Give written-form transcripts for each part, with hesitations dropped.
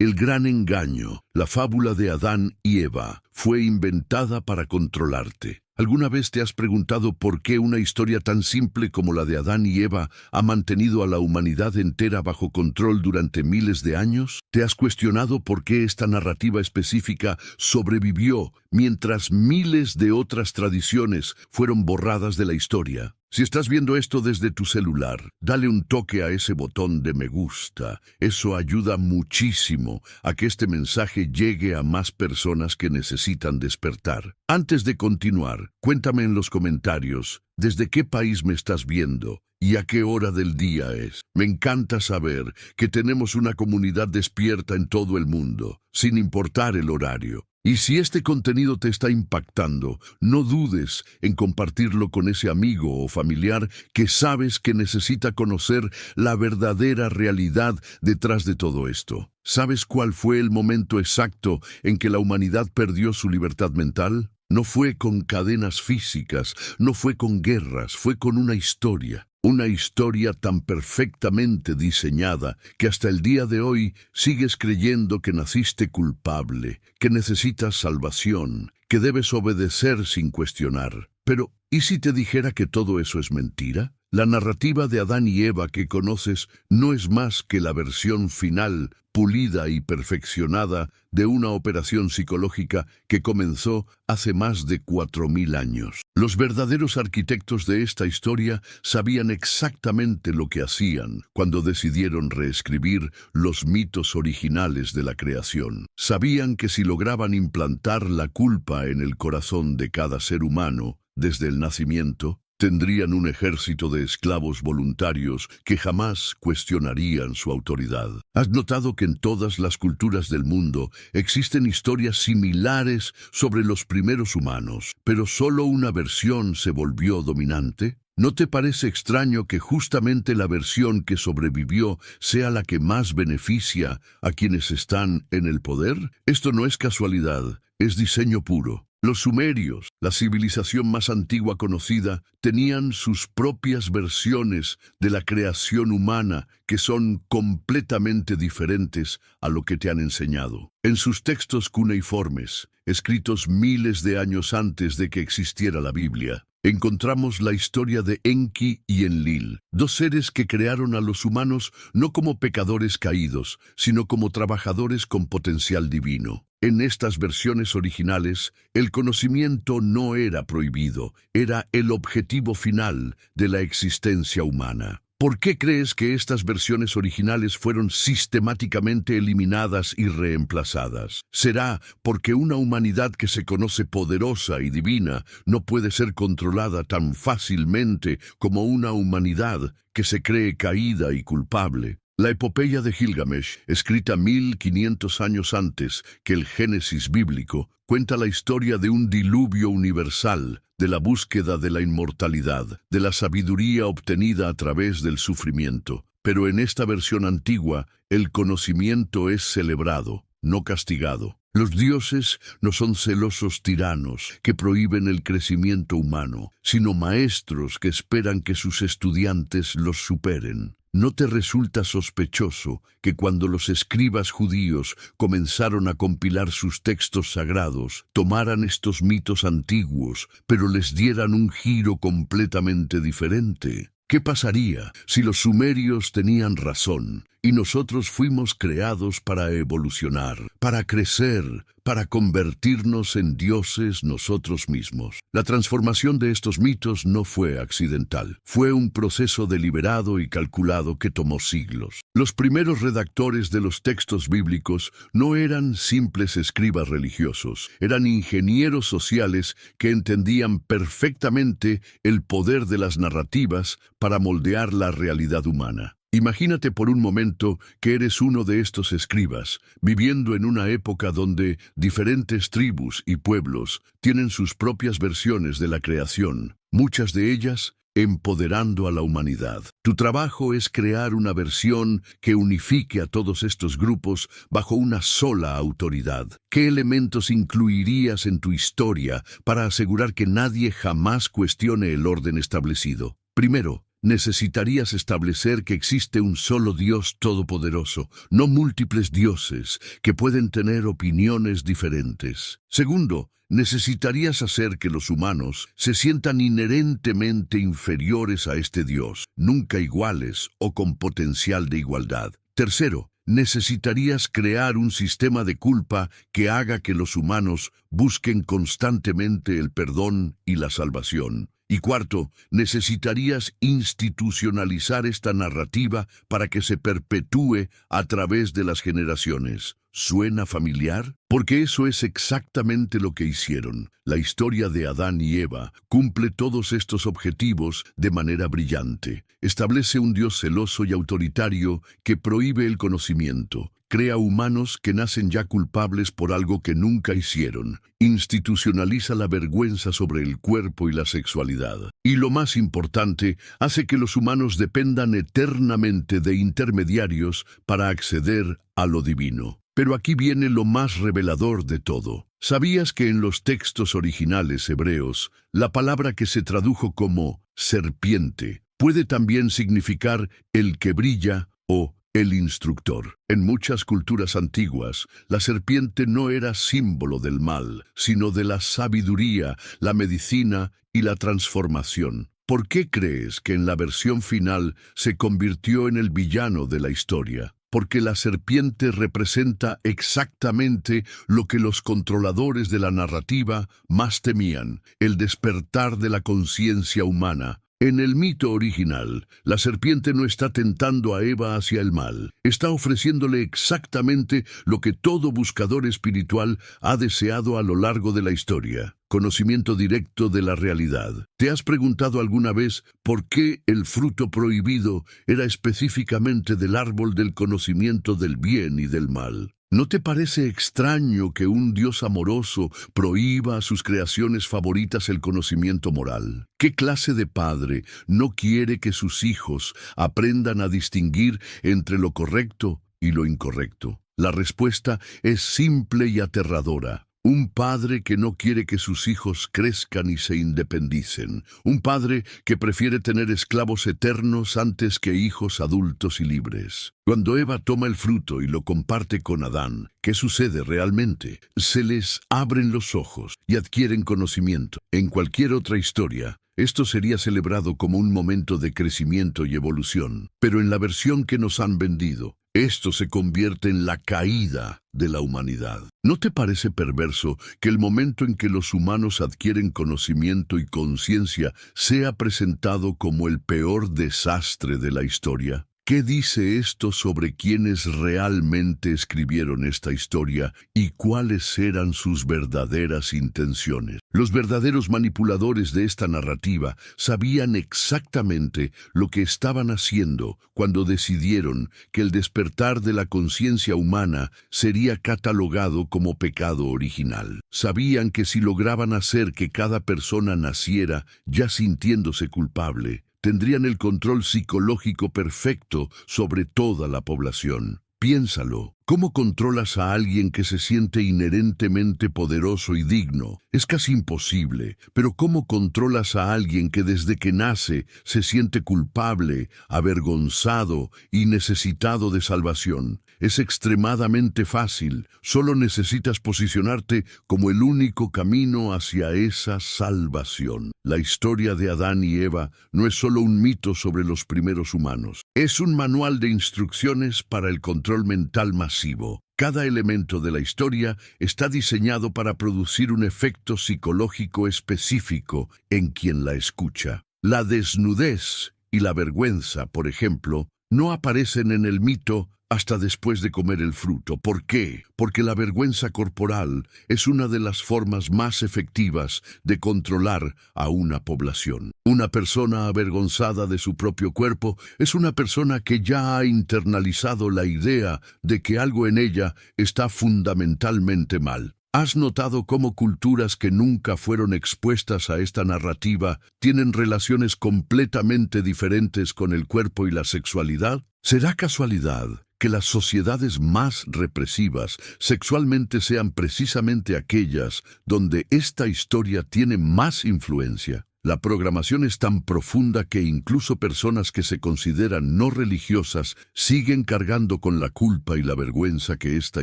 El gran engaño, la fábula de Adán y Eva, fue inventada para controlarte. ¿Alguna vez te has preguntado por qué una historia tan simple como la de Adán y Eva ha mantenido a la humanidad entera bajo control durante miles de años? ¿Te has cuestionado por qué esta narrativa específica sobrevivió mientras miles de otras tradiciones fueron borradas de la historia? Si estás viendo esto desde tu celular, dale un toque a ese botón de me gusta. Eso ayuda muchísimo a que este mensaje llegue a más personas que necesitan despertar. Antes de continuar, cuéntame en los comentarios desde qué país me estás viendo y a qué hora del día es. Me encanta saber que tenemos una comunidad despierta en todo el mundo, sin importar el horario. Y si este contenido te está impactando, no dudes en compartirlo con ese amigo o familiar que sabes que necesita conocer la verdadera realidad detrás de todo esto. ¿Sabes cuál fue el momento exacto en que la humanidad perdió su libertad mental? No fue con cadenas físicas, no fue con guerras, fue con una historia. Una historia tan perfectamente diseñada que hasta el día de hoy sigues creyendo que naciste culpable, que necesitas salvación, que debes obedecer sin cuestionar. Pero, ¿y si te dijera que todo eso es mentira? La narrativa de Adán y Eva que conoces no es más que la versión final, pulida y perfeccionada de una operación psicológica que comenzó hace más de 4000 años. Los verdaderos arquitectos de esta historia sabían exactamente lo que hacían cuando decidieron reescribir los mitos originales de la creación. Sabían que si lograban implantar la culpa en el corazón de cada ser humano desde el nacimiento, tendrían un ejército de esclavos voluntarios que jamás cuestionarían su autoridad. ¿Has notado que en todas las culturas del mundo existen historias similares sobre los primeros humanos, pero solo una versión se volvió dominante? ¿No te parece extraño que justamente la versión que sobrevivió sea la que más beneficia a quienes están en el poder? Esto no es casualidad, es diseño puro. Los sumerios, la civilización más antigua conocida, tenían sus propias versiones de la creación humana que son completamente diferentes a lo que te han enseñado. En sus textos cuneiformes, escritos miles de años antes de que existiera la Biblia, encontramos la historia de Enki y Enlil, dos seres que crearon a los humanos no como pecadores caídos, sino como trabajadores con potencial divino. En estas versiones originales, el conocimiento no era prohibido, era el objetivo final de la existencia humana. ¿Por qué crees que estas versiones originales fueron sistemáticamente eliminadas y reemplazadas? ¿Será porque una humanidad que se conoce poderosa y divina no puede ser controlada tan fácilmente como una humanidad que se cree caída y culpable? La epopeya de Gilgamesh, escrita 1500 años antes que el Génesis bíblico, cuenta la historia de un diluvio universal, de la búsqueda de la inmortalidad, de la sabiduría obtenida a través del sufrimiento. Pero en esta versión antigua, el conocimiento es celebrado, no castigado. Los dioses no son celosos tiranos que prohíben el crecimiento humano, sino maestros que esperan que sus estudiantes los superen. ¿No te resulta sospechoso que cuando los escribas judíos comenzaron a compilar sus textos sagrados, tomaran estos mitos antiguos, pero les dieran un giro completamente diferente? ¿Qué pasaría si los sumerios tenían razón y nosotros fuimos creados para evolucionar, para crecer, para convertirnos en dioses nosotros mismos? La transformación de estos mitos no fue accidental. Fue un proceso deliberado y calculado que tomó siglos. Los primeros redactores de los textos bíblicos no eran simples escribas religiosos, eran ingenieros sociales que entendían perfectamente el poder de las narrativas para moldear la realidad humana. Imagínate por un momento que eres uno de estos escribas, viviendo en una época donde diferentes tribus y pueblos tienen sus propias versiones de la creación, muchas de ellas empoderando a la humanidad. Tu trabajo es crear una versión que unifique a todos estos grupos bajo una sola autoridad. ¿Qué elementos incluirías en tu historia para asegurar que nadie jamás cuestione el orden establecido? Primero, necesitarías establecer que existe un solo Dios todopoderoso, no múltiples dioses que pueden tener opiniones diferentes. Segundo, necesitarías hacer que los humanos se sientan inherentemente inferiores a este Dios, nunca iguales o con potencial de igualdad. Tercero, necesitarías crear un sistema de culpa que haga que los humanos busquen constantemente el perdón y la salvación. Y cuarto, necesitarías institucionalizar esta narrativa para que se perpetúe a través de las generaciones. ¿Suena familiar? Porque eso es exactamente lo que hicieron. La historia de Adán y Eva cumple todos estos objetivos de manera brillante. Establece un Dios celoso y autoritario que prohíbe el conocimiento. Crea humanos que nacen ya culpables por algo que nunca hicieron. Institucionaliza la vergüenza sobre el cuerpo y la sexualidad. Y lo más importante, hace que los humanos dependan eternamente de intermediarios para acceder a lo divino. Pero aquí viene lo más revelador de todo. ¿Sabías que en los textos originales hebreos, la palabra que se tradujo como serpiente puede también significar el que brilla o el instructor? En muchas culturas antiguas, la serpiente no era símbolo del mal, sino de la sabiduría, la medicina y la transformación. ¿Por qué crees que en la versión final se convirtió en el villano de la historia? Porque la serpiente representa exactamente lo que los controladores de la narrativa más temían, el despertar de la conciencia humana. En el mito original, la serpiente no está tentando a Eva hacia el mal, está ofreciéndole exactamente lo que todo buscador espiritual ha deseado a lo largo de la historia: conocimiento directo de la realidad. ¿Te has preguntado alguna vez por qué el fruto prohibido era específicamente del árbol del conocimiento del bien y del mal? ¿No te parece extraño que un Dios amoroso prohíba a sus creaciones favoritas el conocimiento moral? ¿Qué clase de padre no quiere que sus hijos aprendan a distinguir entre lo correcto y lo incorrecto? La respuesta es simple y aterradora. Un padre que no quiere que sus hijos crezcan y se independicen. Un padre que prefiere tener esclavos eternos antes que hijos adultos y libres. Cuando Eva toma el fruto y lo comparte con Adán, ¿qué sucede realmente? Se les abren los ojos y adquieren conocimiento. En cualquier otra historia, esto sería celebrado como un momento de crecimiento y evolución. Pero en la versión que nos han vendido, esto se convierte en la caída de la humanidad. ¿No te parece perverso que el momento en que los humanos adquieren conocimiento y conciencia sea presentado como el peor desastre de la historia? ¿Qué dice esto sobre quienes realmente escribieron esta historia y cuáles eran sus verdaderas intenciones? Los verdaderos manipuladores de esta narrativa sabían exactamente lo que estaban haciendo cuando decidieron que el despertar de la conciencia humana sería catalogado como pecado original. Sabían que si lograban hacer que cada persona naciera ya sintiéndose culpable, tendrían el control psicológico perfecto sobre toda la población. Piénsalo, ¿cómo controlas a alguien que se siente inherentemente poderoso y digno? Es casi imposible, pero ¿cómo controlas a alguien que desde que nace se siente culpable, avergonzado y necesitado de salvación? Es extremadamente fácil, solo necesitas posicionarte como el único camino hacia esa salvación. La historia de Adán y Eva no es solo un mito sobre los primeros humanos, es un manual de instrucciones para el control mental masivo. Cada elemento de la historia está diseñado para producir un efecto psicológico específico en quien la escucha. La desnudez y la vergüenza, por ejemplo, no aparecen en el mito hasta después de comer el fruto. ¿Por qué? Porque la vergüenza corporal es una de las formas más efectivas de controlar a una población. Una persona avergonzada de su propio cuerpo es una persona que ya ha internalizado la idea de que algo en ella está fundamentalmente mal. ¿Has notado cómo culturas que nunca fueron expuestas a esta narrativa tienen relaciones completamente diferentes con el cuerpo y la sexualidad? ¿Será casualidad que las sociedades más represivas sexualmente sean precisamente aquellas donde esta historia tiene más influencia? La programación es tan profunda que incluso personas que se consideran no religiosas siguen cargando con la culpa y la vergüenza que esta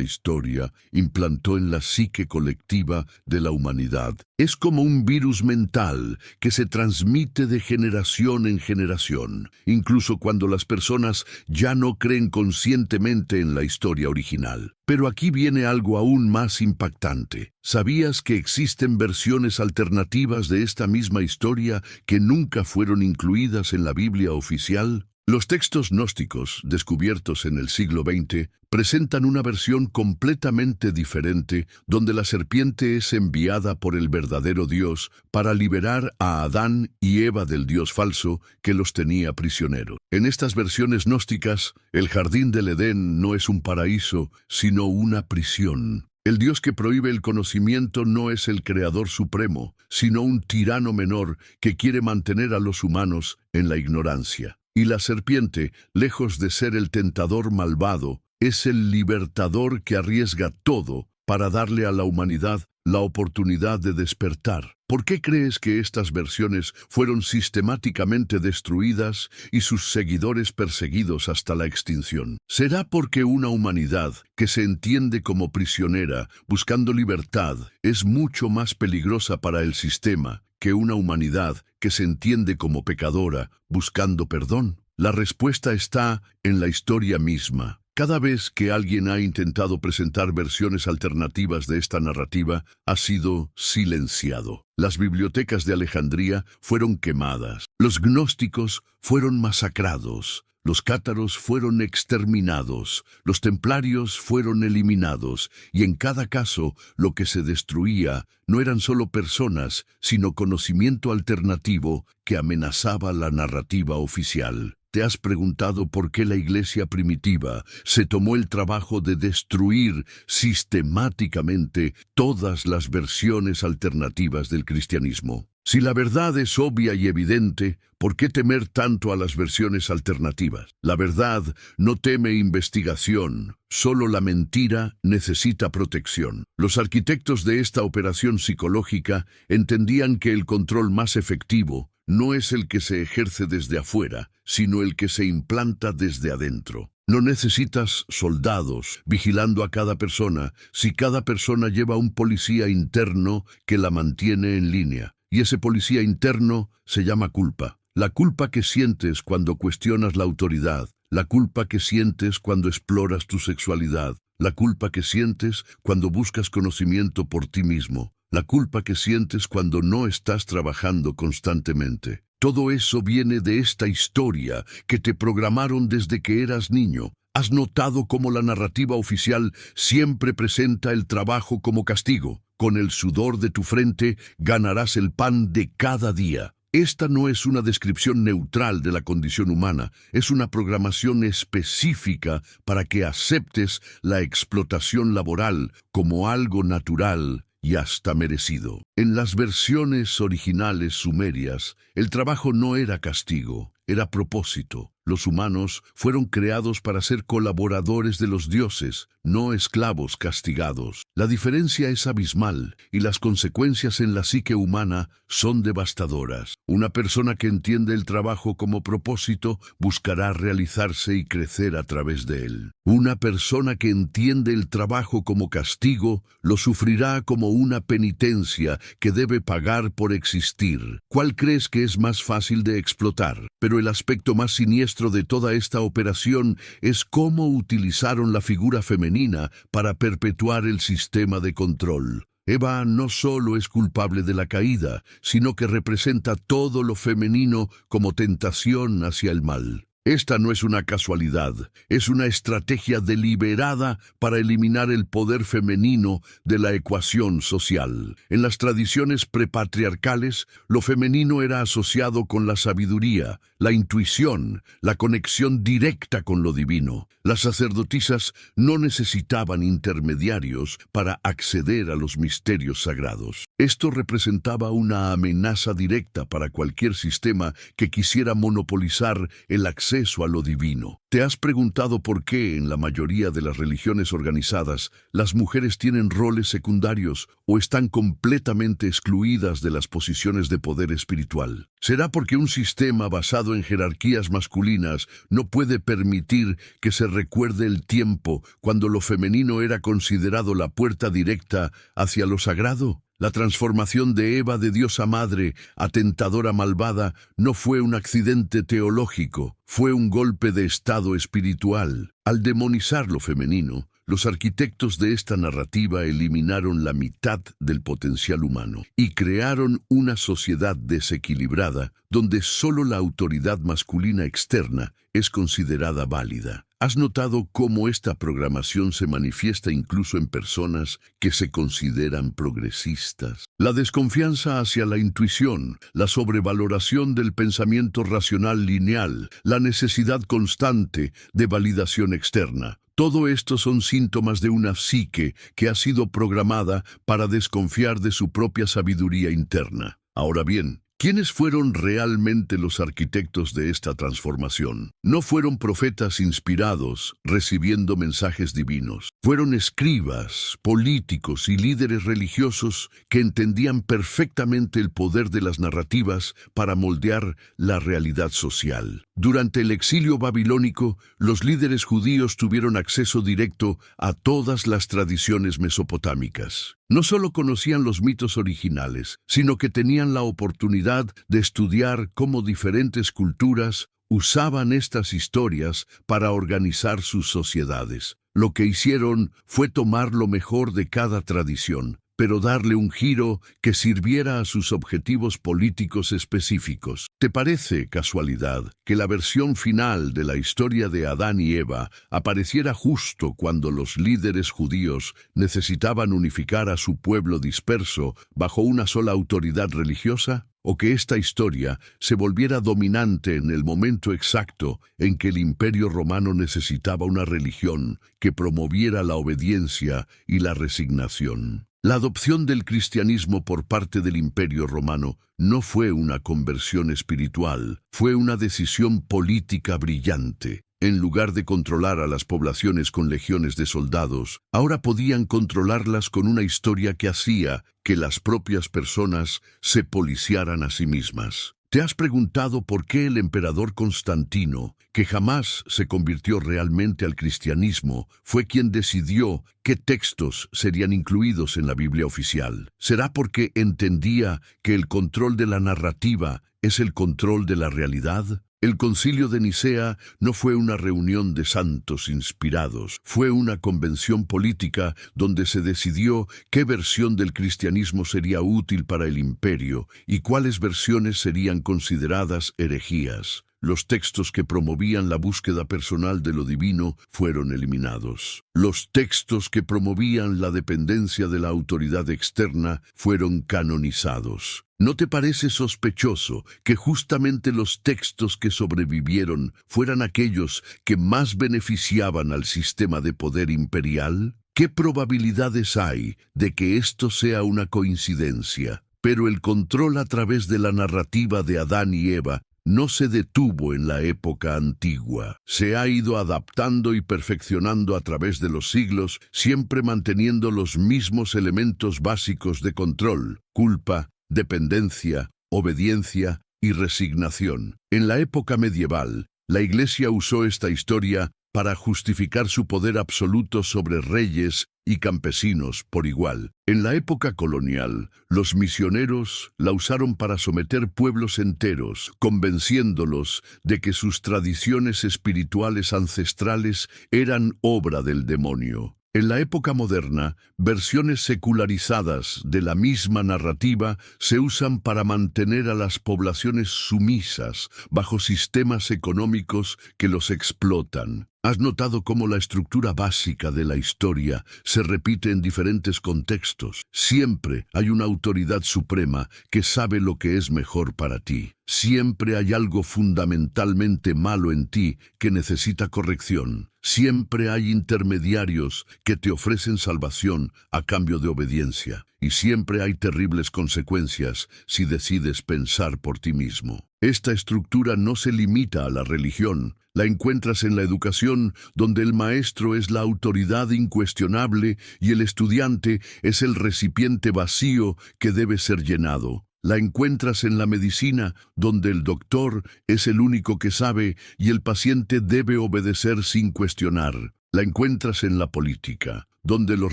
historia implantó en la psique colectiva de la humanidad. Es como un virus mental que se transmite de generación en generación, incluso cuando las personas ya no creen conscientemente en la historia original. Pero aquí viene algo aún más impactante. ¿Sabías que existen versiones alternativas de esta misma historia que nunca fueron incluidas en la Biblia oficial? Los textos gnósticos, descubiertos en el siglo XX, presentan una versión completamente diferente donde la serpiente es enviada por el verdadero Dios para liberar a Adán y Eva del Dios falso que los tenía prisioneros. En estas versiones gnósticas, el jardín del Edén no es un paraíso, sino una prisión. El Dios que prohíbe el conocimiento no es el Creador Supremo, sino un tirano menor que quiere mantener a los humanos en la ignorancia. Y la serpiente, lejos de ser el tentador malvado, es el libertador que arriesga todo para darle a la humanidad la oportunidad de despertar. ¿Por qué crees que estas versiones fueron sistemáticamente destruidas y sus seguidores perseguidos hasta la extinción? ¿Será porque una humanidad que se entiende como prisionera, buscando libertad, es mucho más peligrosa para el sistema que una humanidad que se entiende como pecadora, buscando perdón? La respuesta está en la historia misma. Cada vez que alguien ha intentado presentar versiones alternativas de esta narrativa, ha sido silenciado. Las bibliotecas de Alejandría fueron quemadas. Los gnósticos fueron masacrados. Los cátaros fueron exterminados, los templarios fueron eliminados, y en cada caso lo que se destruía no eran solo personas, sino conocimiento alternativo que amenazaba la narrativa oficial. ¿Te has preguntado por qué la iglesia primitiva se tomó el trabajo de destruir sistemáticamente todas las versiones alternativas del cristianismo? Si la verdad es obvia y evidente, ¿por qué temer tanto a las versiones alternativas? La verdad no teme investigación, solo la mentira necesita protección. Los arquitectos de esta operación psicológica entendían que el control más efectivo no es el que se ejerce desde afuera, sino el que se implanta desde adentro. No necesitas soldados vigilando a cada persona si cada persona lleva un policía interno que la mantiene en línea. Y ese policía interno se llama culpa. La culpa que sientes cuando cuestionas la autoridad, la culpa que sientes cuando exploras tu sexualidad, la culpa que sientes cuando buscas conocimiento por ti mismo, la culpa que sientes cuando no estás trabajando constantemente. Todo eso viene de esta historia que te programaron desde que eras niño. ¿Has notado cómo la narrativa oficial siempre presenta el trabajo como castigo? Con el sudor de tu frente ganarás el pan de cada día. Esta no es una descripción neutral de la condición humana, es una programación específica para que aceptes la explotación laboral como algo natural y hasta merecido. En las versiones originales sumerias, el trabajo no era castigo, era propósito. Los humanos fueron creados para ser colaboradores de los dioses, no esclavos castigados. La diferencia es abismal y las consecuencias en la psique humana son devastadoras. Una persona que entiende el trabajo como propósito buscará realizarse y crecer a través de él. Una persona que entiende el trabajo como castigo lo sufrirá como una penitencia que debe pagar por existir. ¿Cuál crees que es más fácil de explotar? Pero el aspecto más siniestro de toda esta operación es cómo utilizaron la figura femenina para perpetuar el sistema de control. Eva no solo es culpable de la caída, sino que representa todo lo femenino como tentación hacia el mal. Esta no es una casualidad, es una estrategia deliberada para eliminar el poder femenino de la ecuación social. En las tradiciones prepatriarcales, lo femenino era asociado con la sabiduría, la intuición, la conexión directa con lo divino. Las sacerdotisas no necesitaban intermediarios para acceder a los misterios sagrados. Esto representaba una amenaza directa para cualquier sistema que quisiera monopolizar el acceso acceso a lo divino. ¿Te has preguntado por qué en la mayoría de las religiones organizadas las mujeres tienen roles secundarios o están completamente excluidas de las posiciones de poder espiritual? ¿Será porque un sistema basado en jerarquías masculinas no puede permitir que se recuerde el tiempo cuando lo femenino era considerado la puerta directa hacia lo sagrado? La transformación de Eva de diosa madre a tentadora malvada no fue un accidente teológico, fue un golpe de estado espiritual. Al demonizar lo femenino, los arquitectos de esta narrativa eliminaron la mitad del potencial humano y crearon una sociedad desequilibrada donde solo la autoridad masculina externa es considerada válida. ¿Has notado cómo esta programación se manifiesta incluso en personas que se consideran progresistas? La desconfianza hacia la intuición, la sobrevaloración del pensamiento racional lineal, la necesidad constante de validación externa. Todo esto son síntomas de una psique que ha sido programada para desconfiar de su propia sabiduría interna. Ahora bien, ¿quiénes fueron realmente los arquitectos de esta transformación? No fueron profetas inspirados, recibiendo mensajes divinos. Fueron escribas, políticos y líderes religiosos que entendían perfectamente el poder de las narrativas para moldear la realidad social. Durante el exilio babilónico, los líderes judíos tuvieron acceso directo a todas las tradiciones mesopotámicas. No solo conocían los mitos originales, sino que tenían la oportunidad de estudiar cómo diferentes culturas usaban estas historias para organizar sus sociedades. Lo que hicieron fue tomar lo mejor de cada tradición, pero darle un giro que sirviera a sus objetivos políticos específicos. ¿Te parece casualidad que la versión final de la historia de Adán y Eva apareciera justo cuando los líderes judíos necesitaban unificar a su pueblo disperso bajo una sola autoridad religiosa? ¿O que esta historia se volviera dominante en el momento exacto en que el Imperio Romano necesitaba una religión que promoviera la obediencia y la resignación? La adopción del cristianismo por parte del Imperio Romano no fue una conversión espiritual, fue una decisión política brillante. En lugar de controlar a las poblaciones con legiones de soldados, ahora podían controlarlas con una historia que hacía que las propias personas se policiaran a sí mismas. ¿Te has preguntado por qué el emperador Constantino, que jamás se convirtió realmente al cristianismo, fue quien decidió qué textos serían incluidos en la Biblia oficial? ¿Será porque entendía que el control de la narrativa es el control de la realidad? El Concilio de Nicea no fue una reunión de santos inspirados, fue una convención política donde se decidió qué versión del cristianismo sería útil para el imperio y cuáles versiones serían consideradas herejías. Los textos que promovían la búsqueda personal de lo divino fueron eliminados. Los textos que promovían la dependencia de la autoridad externa fueron canonizados. ¿No te parece sospechoso que justamente los textos que sobrevivieron fueran aquellos que más beneficiaban al sistema de poder imperial? ¿Qué probabilidades hay de que esto sea una coincidencia? Pero el control a través de la narrativa de Adán y Eva no se detuvo en la época antigua. Se ha ido adaptando y perfeccionando a través de los siglos, siempre manteniendo los mismos elementos básicos de control: culpa, dependencia, obediencia y resignación. En la época medieval, la Iglesia usó esta historia para justificar su poder absoluto sobre reyes y campesinos por igual. En la época colonial, los misioneros la usaron para someter pueblos enteros, convenciéndolos de que sus tradiciones espirituales ancestrales eran obra del demonio. En la época moderna, versiones secularizadas de la misma narrativa se usan para mantener a las poblaciones sumisas bajo sistemas económicos que los explotan. ¿Has notado cómo la estructura básica de la historia se repite en diferentes contextos? Siempre hay una autoridad suprema que sabe lo que es mejor para ti. Siempre hay algo fundamentalmente malo en ti que necesita corrección. Siempre hay intermediarios que te ofrecen salvación a cambio de obediencia. y siempre hay terribles consecuencias si decides pensar por ti mismo. Esta estructura no se limita a la religión. La encuentras en la educación, donde el maestro es la autoridad incuestionable y el estudiante es el recipiente vacío que debe ser llenado. La encuentras en la medicina, donde el doctor es el único que sabe y el paciente debe obedecer sin cuestionar. La encuentras en la política, donde los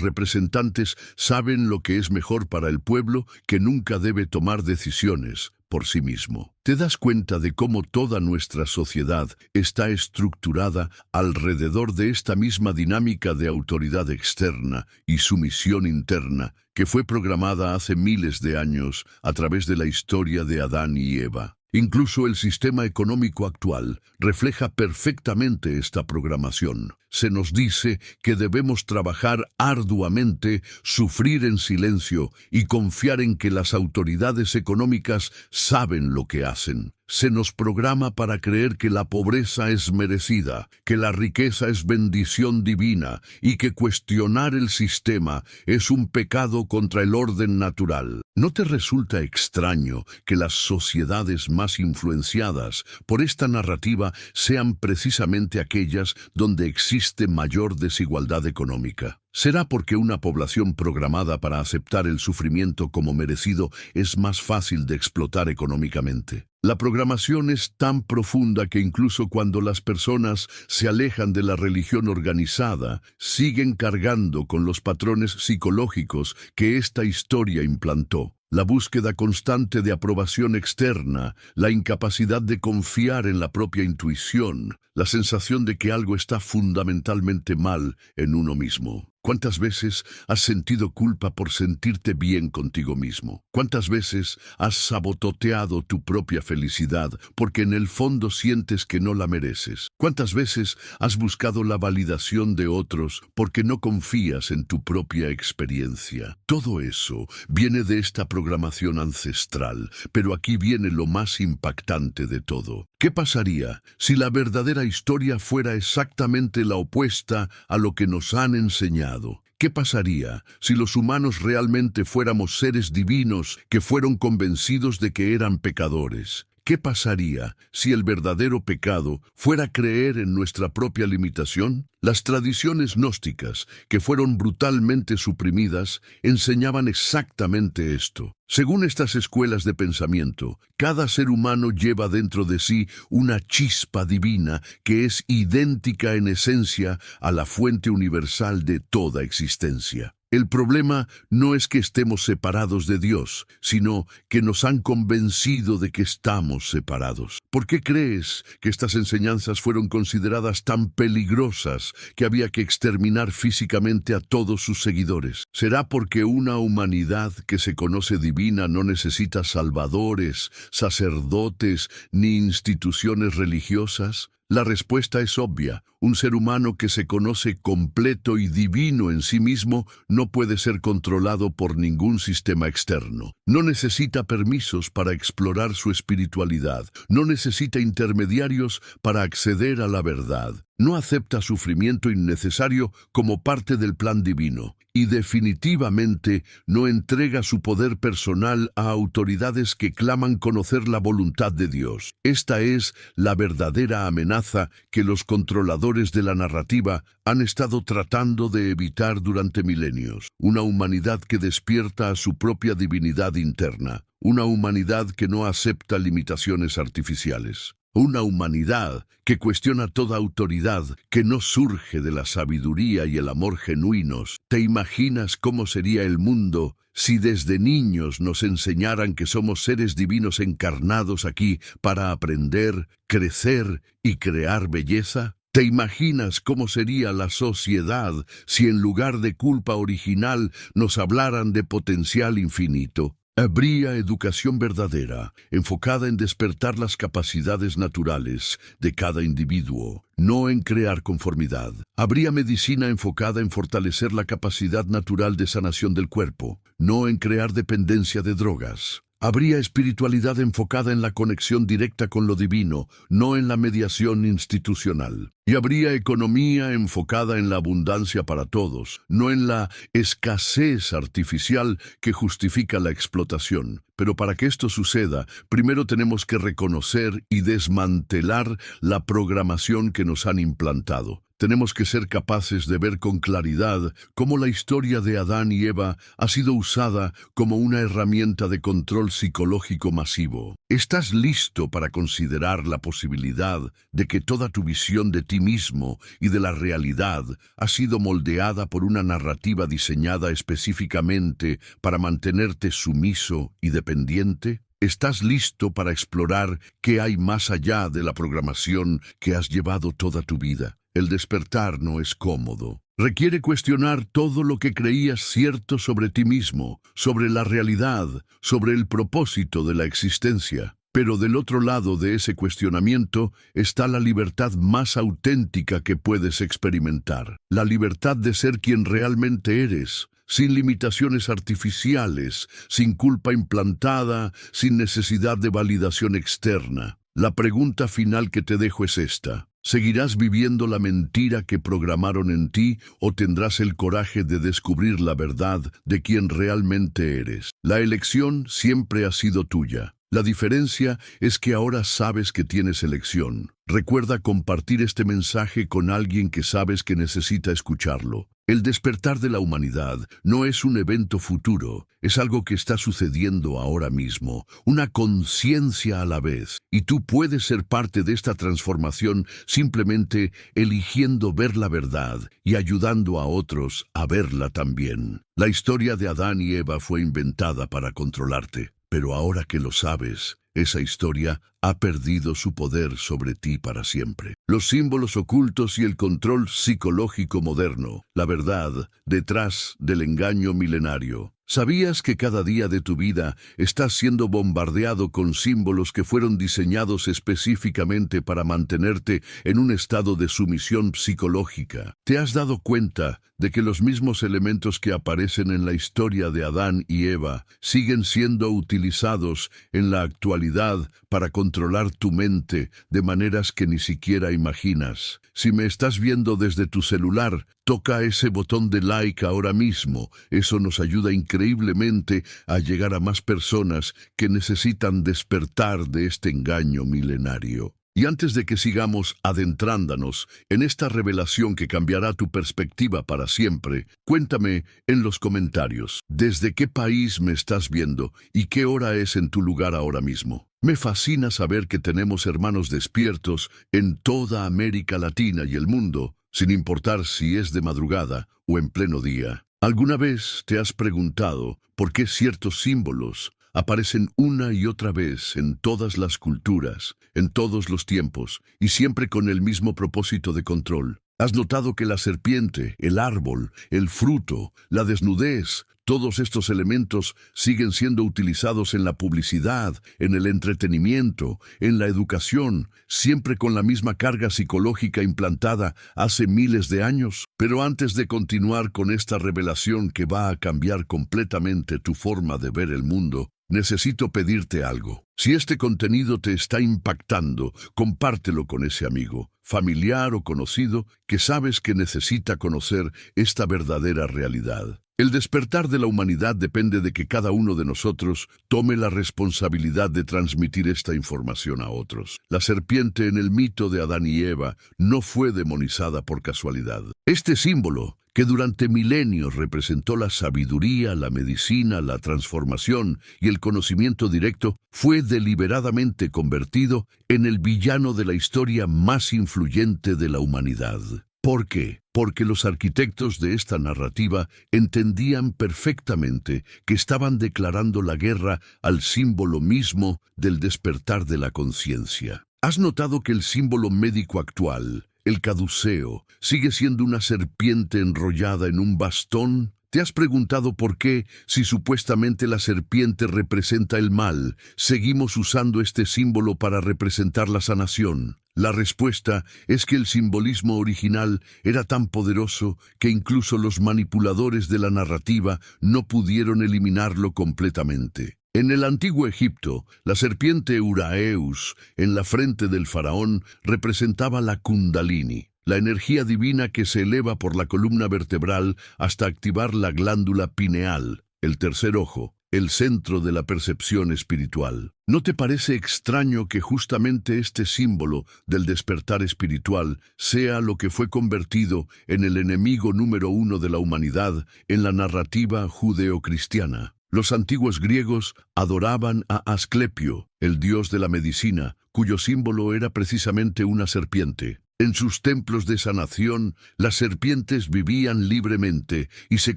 representantes saben lo que es mejor para el pueblo, que nunca debe tomar decisiones por sí mismo. Te das cuenta de cómo toda nuestra sociedad está estructurada alrededor de esta misma dinámica de autoridad externa y sumisión interna que fue programada hace miles de años a través de la historia de Adán y Eva. Incluso el sistema económico actual refleja perfectamente esta programación. Se nos dice que debemos trabajar arduamente, sufrir en silencio y confiar en que las autoridades económicas saben lo que hacen. Se nos programa para creer que la pobreza es merecida, que la riqueza es bendición divina y que cuestionar el sistema es un pecado contra el orden natural. ¿No te resulta extraño que las sociedades más influenciadas por esta narrativa sean precisamente aquellas donde existe mayor desigualdad económica? ¿Será porque una población programada para aceptar el sufrimiento como merecido es más fácil de explotar económicamente? La programación es tan profunda que incluso cuando las personas se alejan de la religión organizada, siguen cargando con los patrones psicológicos que esta historia implantó. La búsqueda constante de aprobación externa, la incapacidad de confiar en la propia intuición, la sensación de que algo está fundamentalmente mal en uno mismo. ¿Cuántas veces has sentido culpa por sentirte bien contigo mismo? ¿Cuántas veces has saboteado tu propia felicidad porque en el fondo sientes que no la mereces? ¿Cuántas veces has buscado la validación de otros porque no confías en tu propia experiencia? Todo eso viene de esta programación ancestral, pero aquí viene lo más impactante de todo. ¿Qué pasaría si la verdadera historia fuera exactamente la opuesta a lo que nos han enseñado? ¿Qué pasaría si los humanos realmente fuéramos seres divinos que fueron convencidos de que eran pecadores? ¿Qué pasaría si el verdadero pecado fuera creer en nuestra propia limitación? Las tradiciones gnósticas, que fueron brutalmente suprimidas, enseñaban exactamente esto. Según estas escuelas de pensamiento, cada ser humano lleva dentro de sí una chispa divina que es idéntica en esencia a la fuente universal de toda existencia. El problema no es que estemos separados de Dios, sino que nos han convencido de que estamos separados. ¿Por qué crees que estas enseñanzas fueron consideradas tan peligrosas que había que exterminar físicamente a todos sus seguidores? ¿Será porque una humanidad que se conoce divina no necesita salvadores, sacerdotes ni instituciones religiosas? La respuesta es obvia. Un ser humano que se conoce completo y divino en sí mismo no puede ser controlado por ningún sistema externo. No necesita permisos para explorar su espiritualidad. No necesita intermediarios para acceder a la verdad. No acepta sufrimiento innecesario como parte del plan divino. Y definitivamente no entrega su poder personal a autoridades que claman conocer la voluntad de Dios. Esta es la verdadera amenaza que los controladores de la narrativa han estado tratando de evitar durante milenios. Una humanidad que despierta a su propia divinidad interna. Una humanidad que no acepta limitaciones artificiales. Una humanidad que cuestiona toda autoridad que no surge de la sabiduría y el amor genuinos. ¿Te imaginas cómo sería el mundo si desde niños nos enseñaran que somos seres divinos encarnados aquí para aprender, crecer y crear belleza? ¿Te imaginas cómo sería la sociedad si en lugar de culpa original nos hablaran de potencial infinito? Habría educación verdadera, enfocada en despertar las capacidades naturales de cada individuo, no en crear conformidad. Habría medicina enfocada en fortalecer la capacidad natural de sanación del cuerpo, no en crear dependencia de drogas. Habría espiritualidad enfocada en la conexión directa con lo divino, no en la mediación institucional. Y habría economía enfocada en la abundancia para todos, no en la escasez artificial que justifica la explotación. Pero para que esto suceda, primero tenemos que reconocer y desmantelar la programación que nos han implantado. Tenemos que ser capaces de ver con claridad cómo la historia de Adán y Eva ha sido usada como una herramienta de control psicológico masivo. ¿Estás listo para considerar la posibilidad de que toda tu visión de ti mismo y de la realidad ha sido moldeada por una narrativa diseñada específicamente para mantenerte sumiso y dependiente? ¿Estás listo para explorar qué hay más allá de la programación que has llevado toda tu vida? El despertar no es cómodo. Requiere cuestionar todo lo que creías cierto sobre ti mismo, sobre la realidad, sobre el propósito de la existencia. Pero del otro lado de ese cuestionamiento está la libertad más auténtica que puedes experimentar. La libertad de ser quien realmente eres, sin limitaciones artificiales, sin culpa implantada, sin necesidad de validación externa. La pregunta final que te dejo es esta. ¿Seguirás viviendo la mentira que programaron en ti o tendrás el coraje de descubrir la verdad de quién realmente eres? La elección siempre ha sido tuya. La diferencia es que ahora sabes que tienes elección. Recuerda compartir este mensaje con alguien que sabes que necesita escucharlo. El despertar de la humanidad no es un evento futuro, es algo que está sucediendo ahora mismo, una conciencia a la vez. Y tú puedes ser parte de esta transformación simplemente eligiendo ver la verdad y ayudando a otros a verla también. La historia de Adán y Eva fue inventada para controlarte. Pero ahora que lo sabes, esa historia ha perdido su poder sobre ti para siempre. Los símbolos ocultos y el control psicológico moderno, la verdad detrás del engaño milenario. ¿Sabías que cada día de tu vida estás siendo bombardeado con símbolos que fueron diseñados específicamente para mantenerte en un estado de sumisión psicológica? ¿Te has dado cuenta de que los mismos elementos que aparecen en la historia de Adán y Eva siguen siendo utilizados en la actualidad para controlar tu mente de maneras que ni siquiera imaginas? Si me estás viendo desde tu celular, toca ese botón de like ahora mismo. Eso nos ayuda increíblemente a llegar a más personas que necesitan despertar de este engaño milenario. Y antes de que sigamos adentrándonos en esta revelación que cambiará tu perspectiva para siempre, cuéntame en los comentarios, ¿desde qué país me estás viendo y qué hora es en tu lugar ahora mismo? Me fascina saber que tenemos hermanos despiertos en toda América Latina y el mundo, sin importar si es de madrugada o en pleno día. ¿Alguna vez te has preguntado por qué ciertos símbolos aparecen una y otra vez en todas las culturas, en todos los tiempos, y siempre con el mismo propósito de control? ¿Has notado que la serpiente, el árbol, el fruto, la desnudez, todos estos elementos siguen siendo utilizados en la publicidad, en el entretenimiento, en la educación, siempre con la misma carga psicológica implantada hace miles de años? Pero antes de continuar con esta revelación que va a cambiar completamente tu forma de ver el mundo, necesito pedirte algo. Si este contenido te está impactando, compártelo con ese amigo, familiar o conocido que sabes que necesita conocer esta verdadera realidad. El despertar de la humanidad depende de que cada uno de nosotros tome la responsabilidad de transmitir esta información a otros. La serpiente en el mito de Adán y Eva no fue demonizada por casualidad. Este símbolo, que durante milenios representó la sabiduría, la medicina, la transformación y el conocimiento directo, fue deliberadamente convertido en el villano de la historia más influyente de la humanidad. ¿Por qué? Porque los arquitectos de esta narrativa entendían perfectamente que estaban declarando la guerra al símbolo mismo del despertar de la conciencia. ¿Has notado que el símbolo médico actual, el caduceo, sigue siendo una serpiente enrollada en un bastón? ¿Te has preguntado por qué, si supuestamente la serpiente representa el mal, seguimos usando este símbolo para representar la sanación? La respuesta es que el simbolismo original era tan poderoso que incluso los manipuladores de la narrativa no pudieron eliminarlo completamente. En el antiguo Egipto, la serpiente Uraeus en la frente del faraón representaba la Kundalini, la energía divina que se eleva por la columna vertebral hasta activar la glándula pineal, el tercer ojo, el centro de la percepción espiritual. ¿No te parece extraño que justamente este símbolo del despertar espiritual sea lo que fue convertido en el enemigo número uno de la humanidad en la narrativa judeocristiana? Los antiguos griegos adoraban a Asclepio, el dios de la medicina, cuyo símbolo era precisamente una serpiente. En sus templos de sanación, las serpientes vivían libremente y se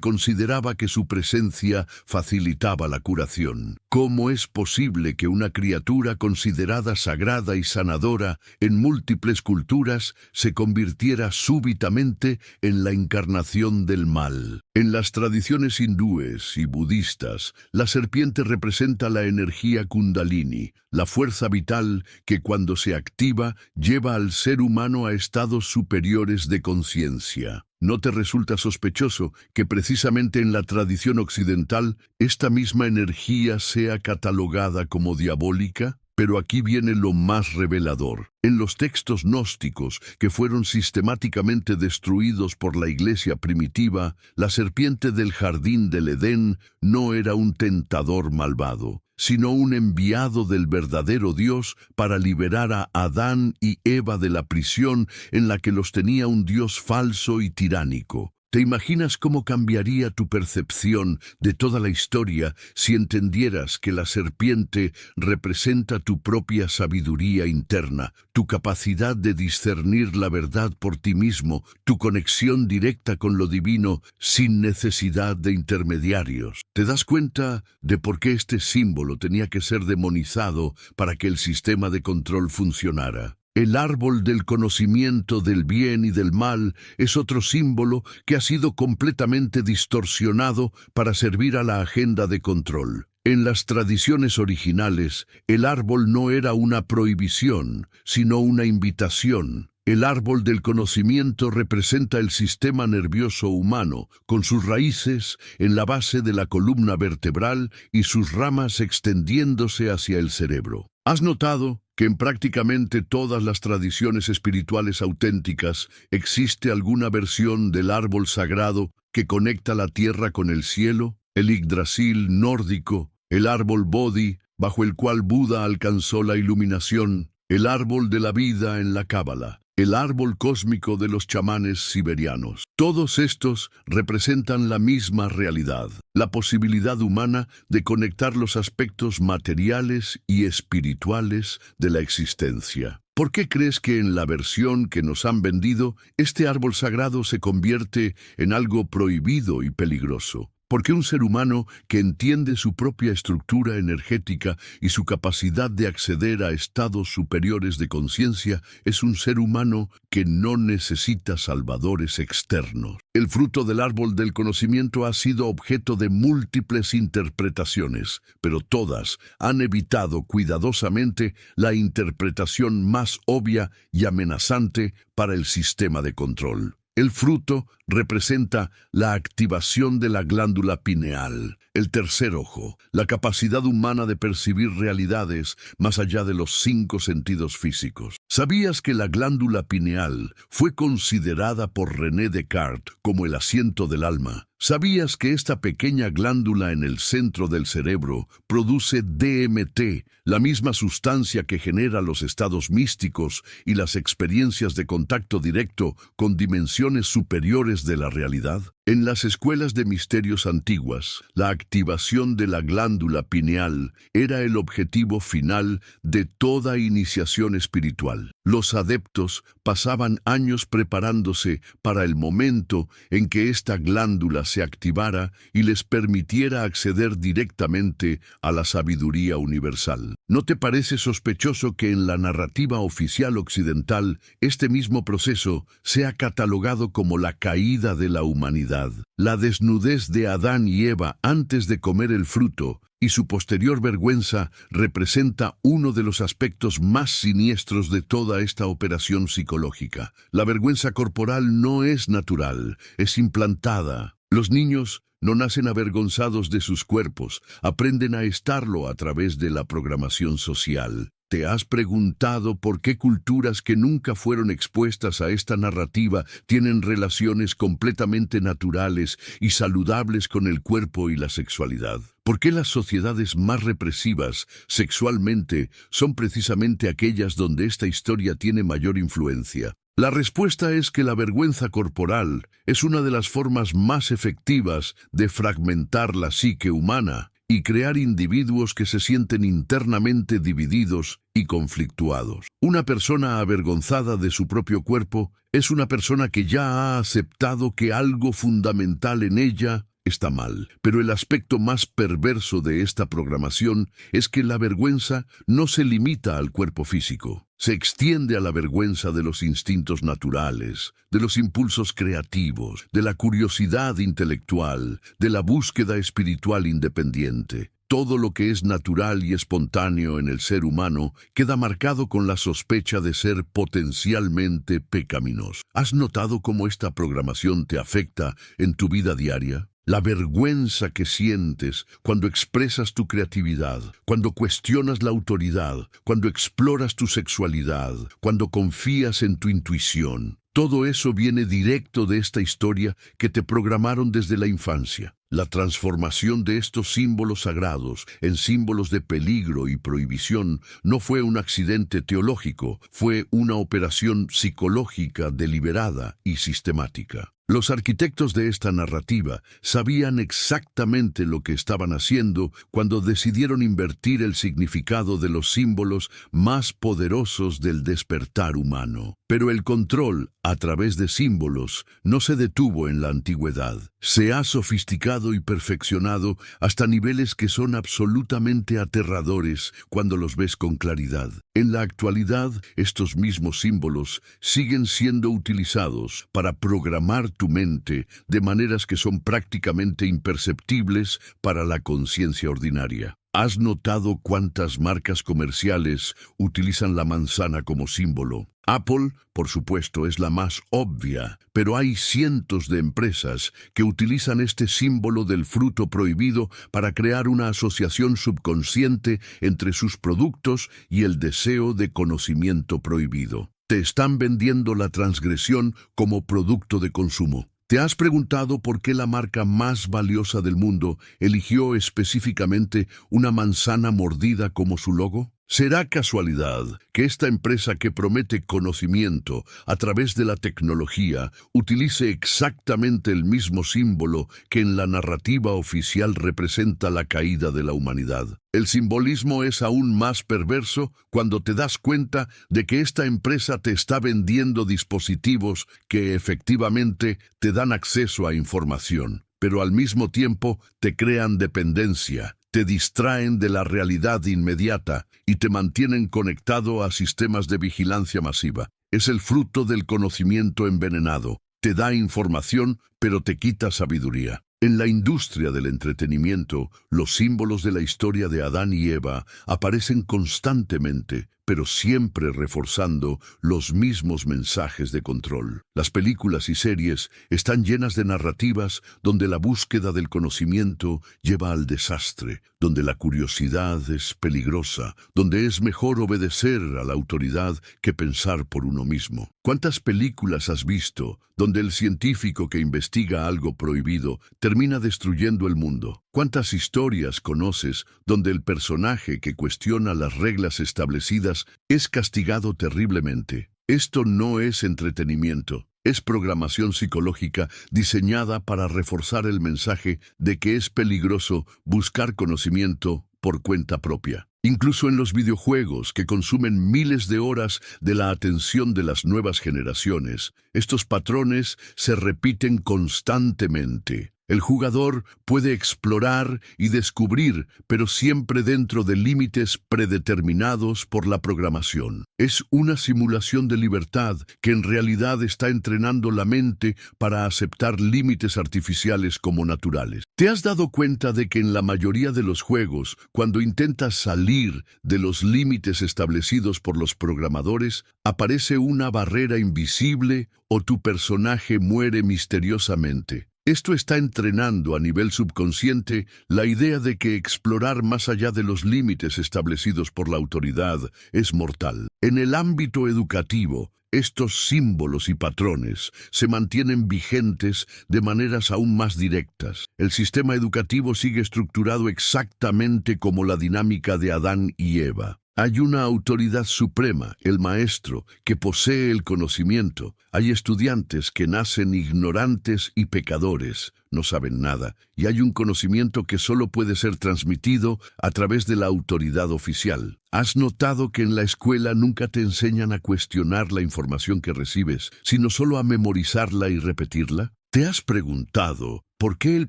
consideraba que su presencia facilitaba la curación. ¿Cómo es posible que una criatura considerada sagrada y sanadora en múltiples culturas se convirtiera súbitamente en la encarnación del mal? En las tradiciones hindúes y budistas, la serpiente representa la energía Kundalini, la fuerza vital que cuando se activa lleva al ser humano a estados superiores de conciencia. ¿No te resulta sospechoso que precisamente en la tradición occidental esta misma energía sea catalogada como diabólica? Pero aquí viene lo más revelador. En los textos gnósticos, que fueron sistemáticamente destruidos por la Iglesia primitiva, la serpiente del jardín del Edén no era un tentador malvado, sino un enviado del verdadero Dios para liberar a Adán y Eva de la prisión en la que los tenía un Dios falso y tiránico. ¿Te imaginas cómo cambiaría tu percepción de toda la historia si entendieras que la serpiente representa tu propia sabiduría interna, tu capacidad de discernir la verdad por ti mismo, tu conexión directa con lo divino sin necesidad de intermediarios? ¿Te das cuenta de por qué este símbolo tenía que ser demonizado para que el sistema de control funcionara? El árbol del conocimiento del bien y del mal es otro símbolo que ha sido completamente distorsionado para servir a la agenda de control. En las tradiciones originales, el árbol no era una prohibición, sino una invitación. El árbol del conocimiento representa el sistema nervioso humano, con sus raíces en la base de la columna vertebral y sus ramas extendiéndose hacia el cerebro. ¿Has notado que en prácticamente todas las tradiciones espirituales auténticas existe alguna versión del árbol sagrado que conecta la tierra con el cielo? El Yggdrasil nórdico, el árbol Bodhi, bajo el cual Buda alcanzó la iluminación, el árbol de la vida en la Cábala, el árbol cósmico de los chamanes siberianos. Todos estos representan la misma realidad, la posibilidad humana de conectar los aspectos materiales y espirituales de la existencia. ¿Por qué crees que en la versión que nos han vendido, este árbol sagrado se convierte en algo prohibido y peligroso? Porque un ser humano que entiende su propia estructura energética y su capacidad de acceder a estados superiores de conciencia es un ser humano que no necesita salvadores externos. El fruto del árbol del conocimiento ha sido objeto de múltiples interpretaciones, pero todas han evitado cuidadosamente la interpretación más obvia y amenazante para el sistema de control. El fruto representa la activación de la glándula pineal, el tercer ojo, la capacidad humana de percibir realidades más allá de los 5 sentidos físicos. ¿Sabías que la glándula pineal fue considerada por René Descartes como el asiento del alma? ¿Sabías que esta pequeña glándula en el centro del cerebro produce DMT, la misma sustancia que genera los estados místicos y las experiencias de contacto directo con dimensiones superiores de la realidad? En las escuelas de misterios antiguas, la activación de la glándula pineal era el objetivo final de toda iniciación espiritual. Los adeptos pasaban años preparándose para el momento en que esta glándula se activara y les permitiera acceder directamente a la sabiduría universal. ¿No te parece sospechoso que en la narrativa oficial occidental este mismo proceso sea catalogado como la caída de la humanidad? La desnudez de Adán y Eva antes de comer el fruto y su posterior vergüenza representa uno de los aspectos más siniestros de toda esta operación psicológica. La vergüenza corporal no es natural, es implantada. Los niños No nacen avergonzados de sus cuerpos, aprenden a estarlo a través de la programación social. ¿Te has preguntado por qué culturas que nunca fueron expuestas a esta narrativa tienen relaciones completamente naturales y saludables con el cuerpo y la sexualidad? ¿Por qué las sociedades más represivas sexualmente son precisamente aquellas donde esta historia tiene mayor influencia? La respuesta es que la vergüenza corporal es una de las formas más efectivas de fragmentar la psique humana y crear individuos que se sienten internamente divididos y conflictuados. Una persona avergonzada de su propio cuerpo es una persona que ya ha aceptado que algo fundamental en ella está mal. Pero el aspecto más perverso de esta programación es que la vergüenza no se limita al cuerpo físico. Se extiende a la vergüenza de los instintos naturales, de los impulsos creativos, de la curiosidad intelectual, de la búsqueda espiritual independiente. Todo lo que es natural y espontáneo en el ser humano queda marcado con la sospecha de ser potencialmente pecaminoso. ¿Has notado cómo esta programación te afecta en tu vida diaria? La vergüenza que sientes cuando expresas tu creatividad, cuando cuestionas la autoridad, cuando exploras tu sexualidad, cuando confías en tu intuición. Todo eso viene directo de esta historia que te programaron desde la infancia. La transformación de estos símbolos sagrados en símbolos de peligro y prohibición no fue un accidente teológico, fue una operación psicológica deliberada y sistemática. Los arquitectos de esta narrativa sabían exactamente lo que estaban haciendo cuando decidieron invertir el significado de los símbolos más poderosos del despertar humano. Pero el control, a través de símbolos, no se detuvo en la antigüedad. Se ha sofisticado y perfeccionado hasta niveles que son absolutamente aterradores cuando los ves con claridad. En la actualidad, estos mismos símbolos siguen siendo utilizados para programar tu mente de maneras que son prácticamente imperceptibles para la conciencia ordinaria. ¿Has notado cuántas marcas comerciales utilizan la manzana como símbolo? Apple, por supuesto, es la más obvia, pero hay cientos de empresas que utilizan este símbolo del fruto prohibido para crear una asociación subconsciente entre sus productos y el deseo de conocimiento prohibido. Te están vendiendo la transgresión como producto de consumo. ¿Te has preguntado por qué la marca más valiosa del mundo eligió específicamente una manzana mordida como su logo? ¿Será casualidad que esta empresa que promete conocimiento a través de la tecnología utilice exactamente el mismo símbolo que en la narrativa oficial representa la caída de la humanidad? El simbolismo es aún más perverso cuando te das cuenta de que esta empresa te está vendiendo dispositivos que efectivamente te dan acceso a información, pero al mismo tiempo te crean dependencia. Te distraen de la realidad inmediata y te mantienen conectado a sistemas de vigilancia masiva. Es el fruto del conocimiento envenenado. Te da información, pero te quita sabiduría. En la industria del entretenimiento, los símbolos de la historia de Adán y Eva aparecen constantemente, pero siempre reforzando los mismos mensajes de control. Las películas y series están llenas de narrativas donde la búsqueda del conocimiento lleva al desastre, donde la curiosidad es peligrosa, donde es mejor obedecer a la autoridad que pensar por uno mismo. ¿Cuántas películas has visto donde el científico que investiga algo prohibido termina destruyendo el mundo? ¿Cuántas historias conoces donde el personaje que cuestiona las reglas establecidas es castigado terriblemente? Esto no es entretenimiento, es programación psicológica diseñada para reforzar el mensaje de que es peligroso buscar conocimiento por cuenta propia. Incluso en los videojuegos que consumen miles de horas de la atención de las nuevas generaciones, estos patrones se repiten constantemente. El jugador puede explorar y descubrir, pero siempre dentro de límites predeterminados por la programación. Es una simulación de libertad que en realidad está entrenando la mente para aceptar límites artificiales como naturales. ¿Te has dado cuenta de que en la mayoría de los juegos, cuando intentas salir de los límites establecidos por los programadores, aparece una barrera invisible o tu personaje muere misteriosamente? Esto está entrenando a nivel subconsciente la idea de que explorar más allá de los límites establecidos por la autoridad es mortal. En el ámbito educativo, estos símbolos y patrones se mantienen vigentes de maneras aún más directas. El sistema educativo sigue estructurado exactamente como la dinámica de Adán y Eva. Hay una autoridad suprema, el maestro, que posee el conocimiento. Hay estudiantes que nacen ignorantes y pecadores, no saben nada, y hay un conocimiento que solo puede ser transmitido a través de la autoridad oficial. ¿Has notado que en la escuela nunca te enseñan a cuestionar la información que recibes, sino solo a memorizarla y repetirla? ¿Te has preguntado por qué el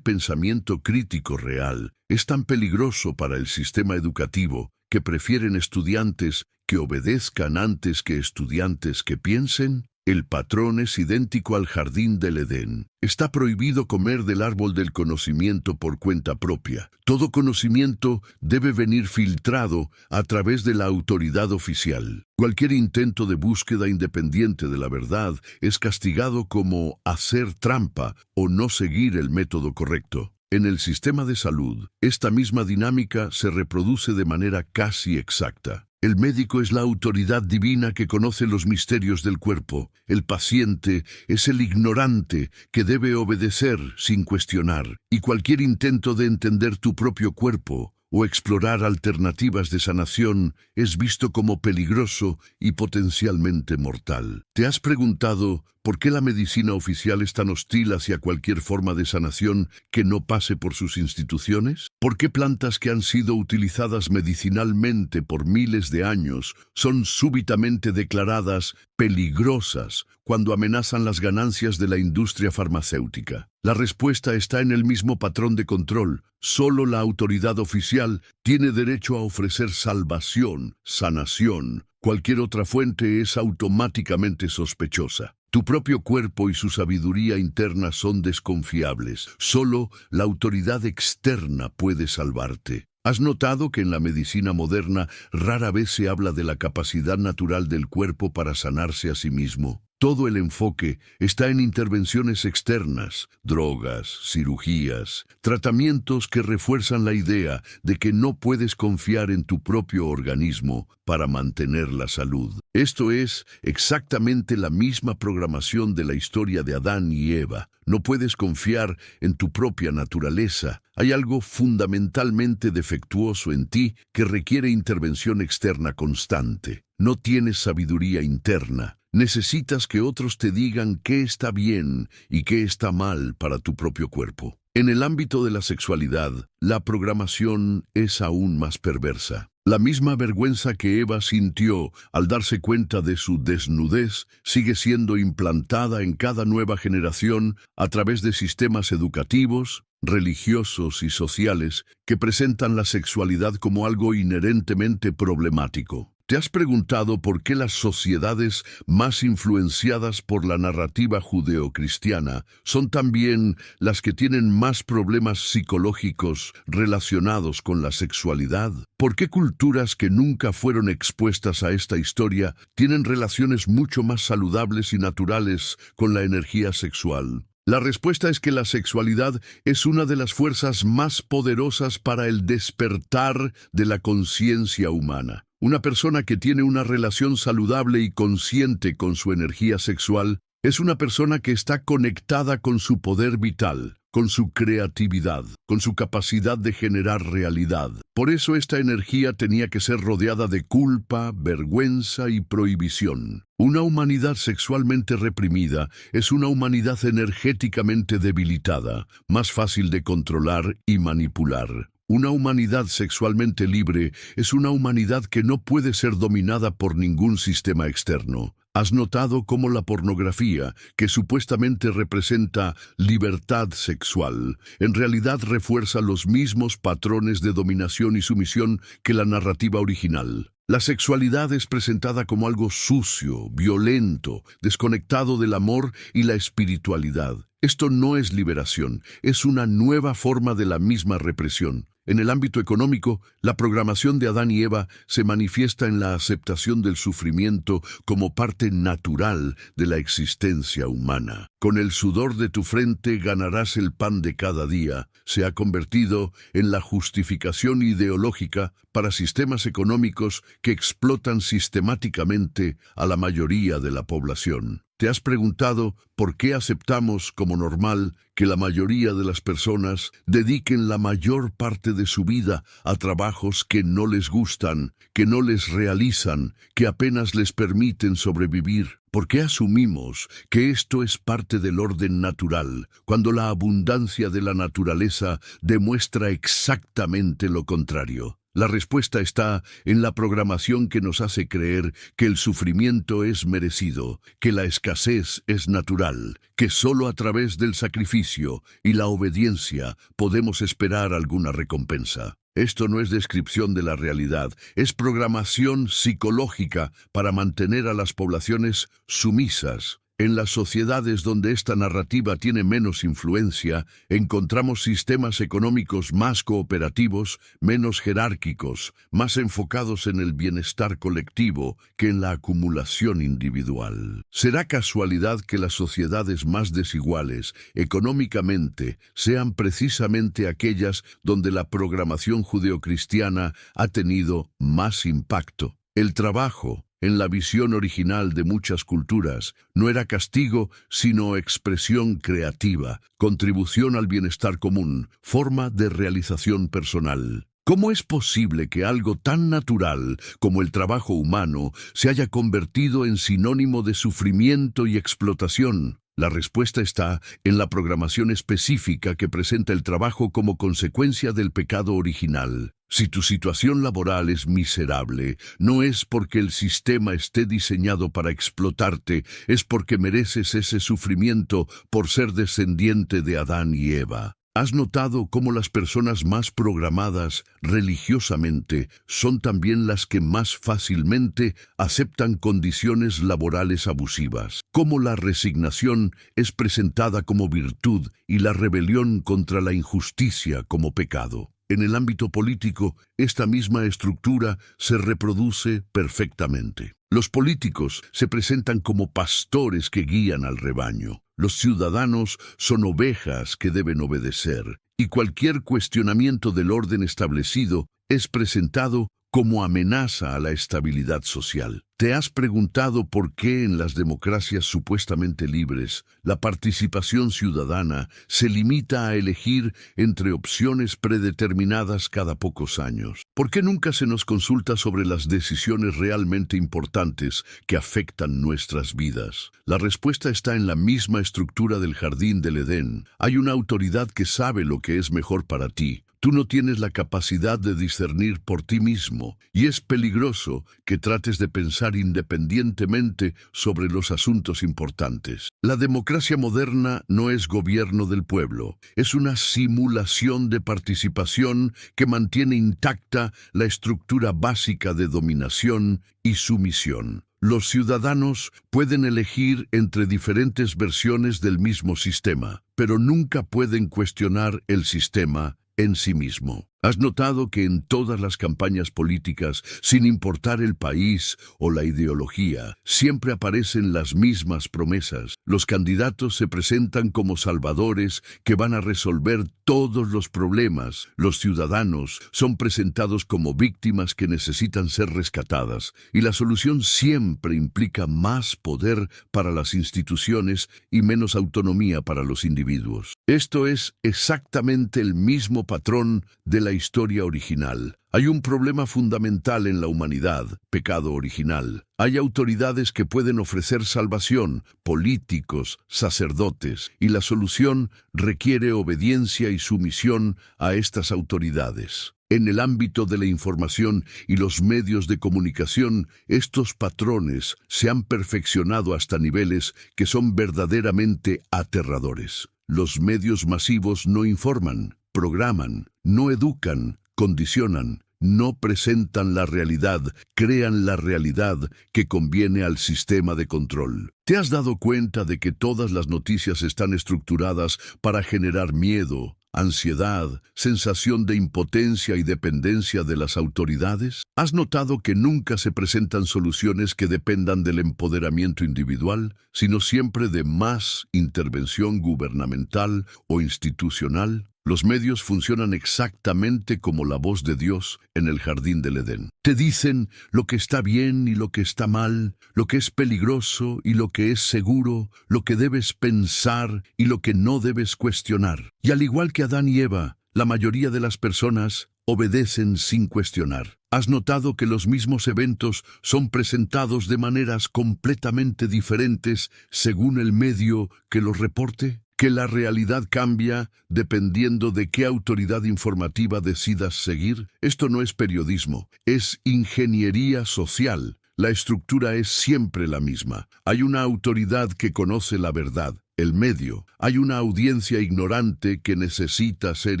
pensamiento crítico real es tan peligroso para el sistema educativo que prefieren estudiantes que obedezcan antes que estudiantes que piensen? El patrón es idéntico al jardín del Edén. Está prohibido comer del árbol del conocimiento por cuenta propia. Todo conocimiento debe venir filtrado a través de la autoridad oficial. Cualquier intento de búsqueda independiente de la verdad es castigado como hacer trampa o no seguir el método correcto. En el sistema de salud, esta misma dinámica se reproduce de manera casi exacta. El médico es la autoridad divina que conoce los misterios del cuerpo. El paciente es el ignorante que debe obedecer sin cuestionar. Y cualquier intento de entender tu propio cuerpo o explorar alternativas de sanación es visto como peligroso y potencialmente mortal. ¿Te has preguntado por qué la medicina oficial es tan hostil hacia cualquier forma de sanación que no pase por sus instituciones? ¿Por qué plantas que han sido utilizadas medicinalmente por miles de años son súbitamente declaradas peligrosas cuando amenazan las ganancias de la industria farmacéutica? La respuesta está en el mismo patrón de control. Solo la autoridad oficial tiene derecho a ofrecer salvación, sanación. Cualquier otra fuente es automáticamente sospechosa. Tu propio cuerpo y su sabiduría interna son desconfiables. Solo la autoridad externa puede salvarte. ¿Has notado que en la medicina moderna rara vez se habla de la capacidad natural del cuerpo para sanarse a sí mismo? Todo el enfoque está en intervenciones externas, drogas, cirugías, tratamientos que refuerzan la idea de que no puedes confiar en tu propio organismo para mantener la salud. Esto es exactamente la misma programación de la historia de Adán y Eva. No puedes confiar en tu propia naturaleza. Hay algo fundamentalmente defectuoso en ti que requiere intervención externa constante. No tienes sabiduría interna. Necesitas que otros te digan qué está bien y qué está mal para tu propio cuerpo. En el ámbito de la sexualidad, la programación es aún más perversa. La misma vergüenza que Eva sintió al darse cuenta de su desnudez sigue siendo implantada en cada nueva generación a través de sistemas educativos, religiosos y sociales que presentan la sexualidad como algo inherentemente problemático. ¿Te has preguntado por qué las sociedades más influenciadas por la narrativa judeocristiana son también las que tienen más problemas psicológicos relacionados con la sexualidad? ¿Por qué culturas que nunca fueron expuestas a esta historia tienen relaciones mucho más saludables y naturales con la energía sexual? La respuesta es que la sexualidad es una de las fuerzas más poderosas para el despertar de la conciencia humana. Una persona que tiene una relación saludable y consciente con su energía sexual es una persona que está conectada con su poder vital, con su creatividad, con su capacidad de generar realidad. Por eso esta energía tenía que ser rodeada de culpa, vergüenza y prohibición. Una humanidad sexualmente reprimida es una humanidad energéticamente debilitada, más fácil de controlar y manipular. Una humanidad sexualmente libre es una humanidad que no puede ser dominada por ningún sistema externo. ¿Has notado cómo la pornografía, que supuestamente representa libertad sexual, en realidad refuerza los mismos patrones de dominación y sumisión que la narrativa original? La sexualidad es presentada como algo sucio, violento, desconectado del amor y la espiritualidad. Esto no es liberación, es una nueva forma de la misma represión. En el ámbito económico, la programación de Adán y Eva se manifiesta en la aceptación del sufrimiento como parte natural de la existencia humana. Con el sudor de tu frente ganarás el pan de cada día. Se ha convertido en la justificación ideológica para sistemas económicos que explotan sistemáticamente a la mayoría de la población. ¿Te has preguntado por qué aceptamos como normal que la mayoría de las personas dediquen la mayor parte de su vida a trabajos que no les gustan, que no les realizan, que apenas les permiten sobrevivir? ¿Por qué asumimos que esto es parte del orden natural, cuando la abundancia de la naturaleza demuestra exactamente lo contrario? La respuesta está en la programación que nos hace creer que el sufrimiento es merecido, que la escasez es natural, que solo a través del sacrificio y la obediencia podemos esperar alguna recompensa. Esto no es descripción de la realidad, es programación psicológica para mantener a las poblaciones sumisas. En las sociedades donde esta narrativa tiene menos influencia, encontramos sistemas económicos más cooperativos, menos jerárquicos, más enfocados en el bienestar colectivo que en la acumulación individual. ¿Será casualidad que las sociedades más desiguales económicamente sean precisamente aquellas donde la programación judeocristiana ha tenido más impacto? El trabajo, en la visión original de muchas culturas, no era castigo, sino expresión creativa, contribución al bienestar común, forma de realización personal. ¿Cómo es posible que algo tan natural como el trabajo humano se haya convertido en sinónimo de sufrimiento y explotación? La respuesta está en la programación específica que presenta el trabajo como consecuencia del pecado original. Si tu situación laboral es miserable, no es porque el sistema esté diseñado para explotarte, es porque mereces ese sufrimiento por ser descendiente de Adán y Eva. ¿Has notado cómo las personas más programadas religiosamente son también las que más fácilmente aceptan condiciones laborales abusivas? Cómo la resignación es presentada como virtud y la rebelión contra la injusticia como pecado. En el ámbito político, esta misma estructura se reproduce perfectamente. Los políticos se presentan como pastores que guían al rebaño. Los ciudadanos son ovejas que deben obedecer, y cualquier cuestionamiento del orden establecido es presentado como amenaza a la estabilidad social. ¿Te has preguntado por qué en las democracias supuestamente libres la participación ciudadana se limita a elegir entre opciones predeterminadas cada pocos años? ¿Por qué nunca se nos consulta sobre las decisiones realmente importantes que afectan nuestras vidas? La respuesta está en la misma estructura del jardín del Edén. Hay una autoridad que sabe lo que es mejor para ti. Tú no tienes la capacidad de discernir por ti mismo, y es peligroso que trates de pensar independientemente sobre los asuntos importantes. La democracia moderna no es gobierno del pueblo, es una simulación de participación que mantiene intacta la estructura básica de dominación y sumisión. Los ciudadanos pueden elegir entre diferentes versiones del mismo sistema, pero nunca pueden cuestionar el sistema en sí mismo. ¿Has notado que en todas las campañas políticas, sin importar el país o la ideología, siempre aparecen las mismas promesas? Los candidatos se presentan como salvadores que van a resolver todos los problemas. Los ciudadanos son presentados como víctimas que necesitan ser rescatadas, y la solución siempre implica más poder para las instituciones y menos autonomía para los individuos. Esto es exactamente el mismo patrón de la historia original. Hay un problema fundamental en la humanidad, pecado original. Hay autoridades que pueden ofrecer salvación, políticos, sacerdotes, y la solución requiere obediencia y sumisión a estas autoridades. En el ámbito de la información y los medios de comunicación, estos patrones se han perfeccionado hasta niveles que son verdaderamente aterradores. Los medios masivos no informan, programan, no educan, condicionan, no presentan la realidad, crean la realidad que conviene al sistema de control. ¿Te has dado cuenta de que todas las noticias están estructuradas para generar miedo, ansiedad, sensación de impotencia y dependencia de las autoridades? ¿Has notado que nunca se presentan soluciones que dependan del empoderamiento individual, sino siempre de más intervención gubernamental o institucional? Los medios funcionan exactamente como la voz de Dios en el jardín del Edén. Te dicen lo que está bien y lo que está mal, lo que es peligroso y lo que es seguro, lo que debes pensar y lo que no debes cuestionar. Y al igual que Adán y Eva, la mayoría de las personas obedecen sin cuestionar. ¿Has notado que los mismos eventos son presentados de maneras completamente diferentes según el medio que los reporte? ¿Que la realidad cambia dependiendo de qué autoridad informativa decidas seguir? Esto no es periodismo, es ingeniería social. La estructura es siempre la misma. Hay una autoridad que conoce la verdad, el medio. Hay una audiencia ignorante que necesita ser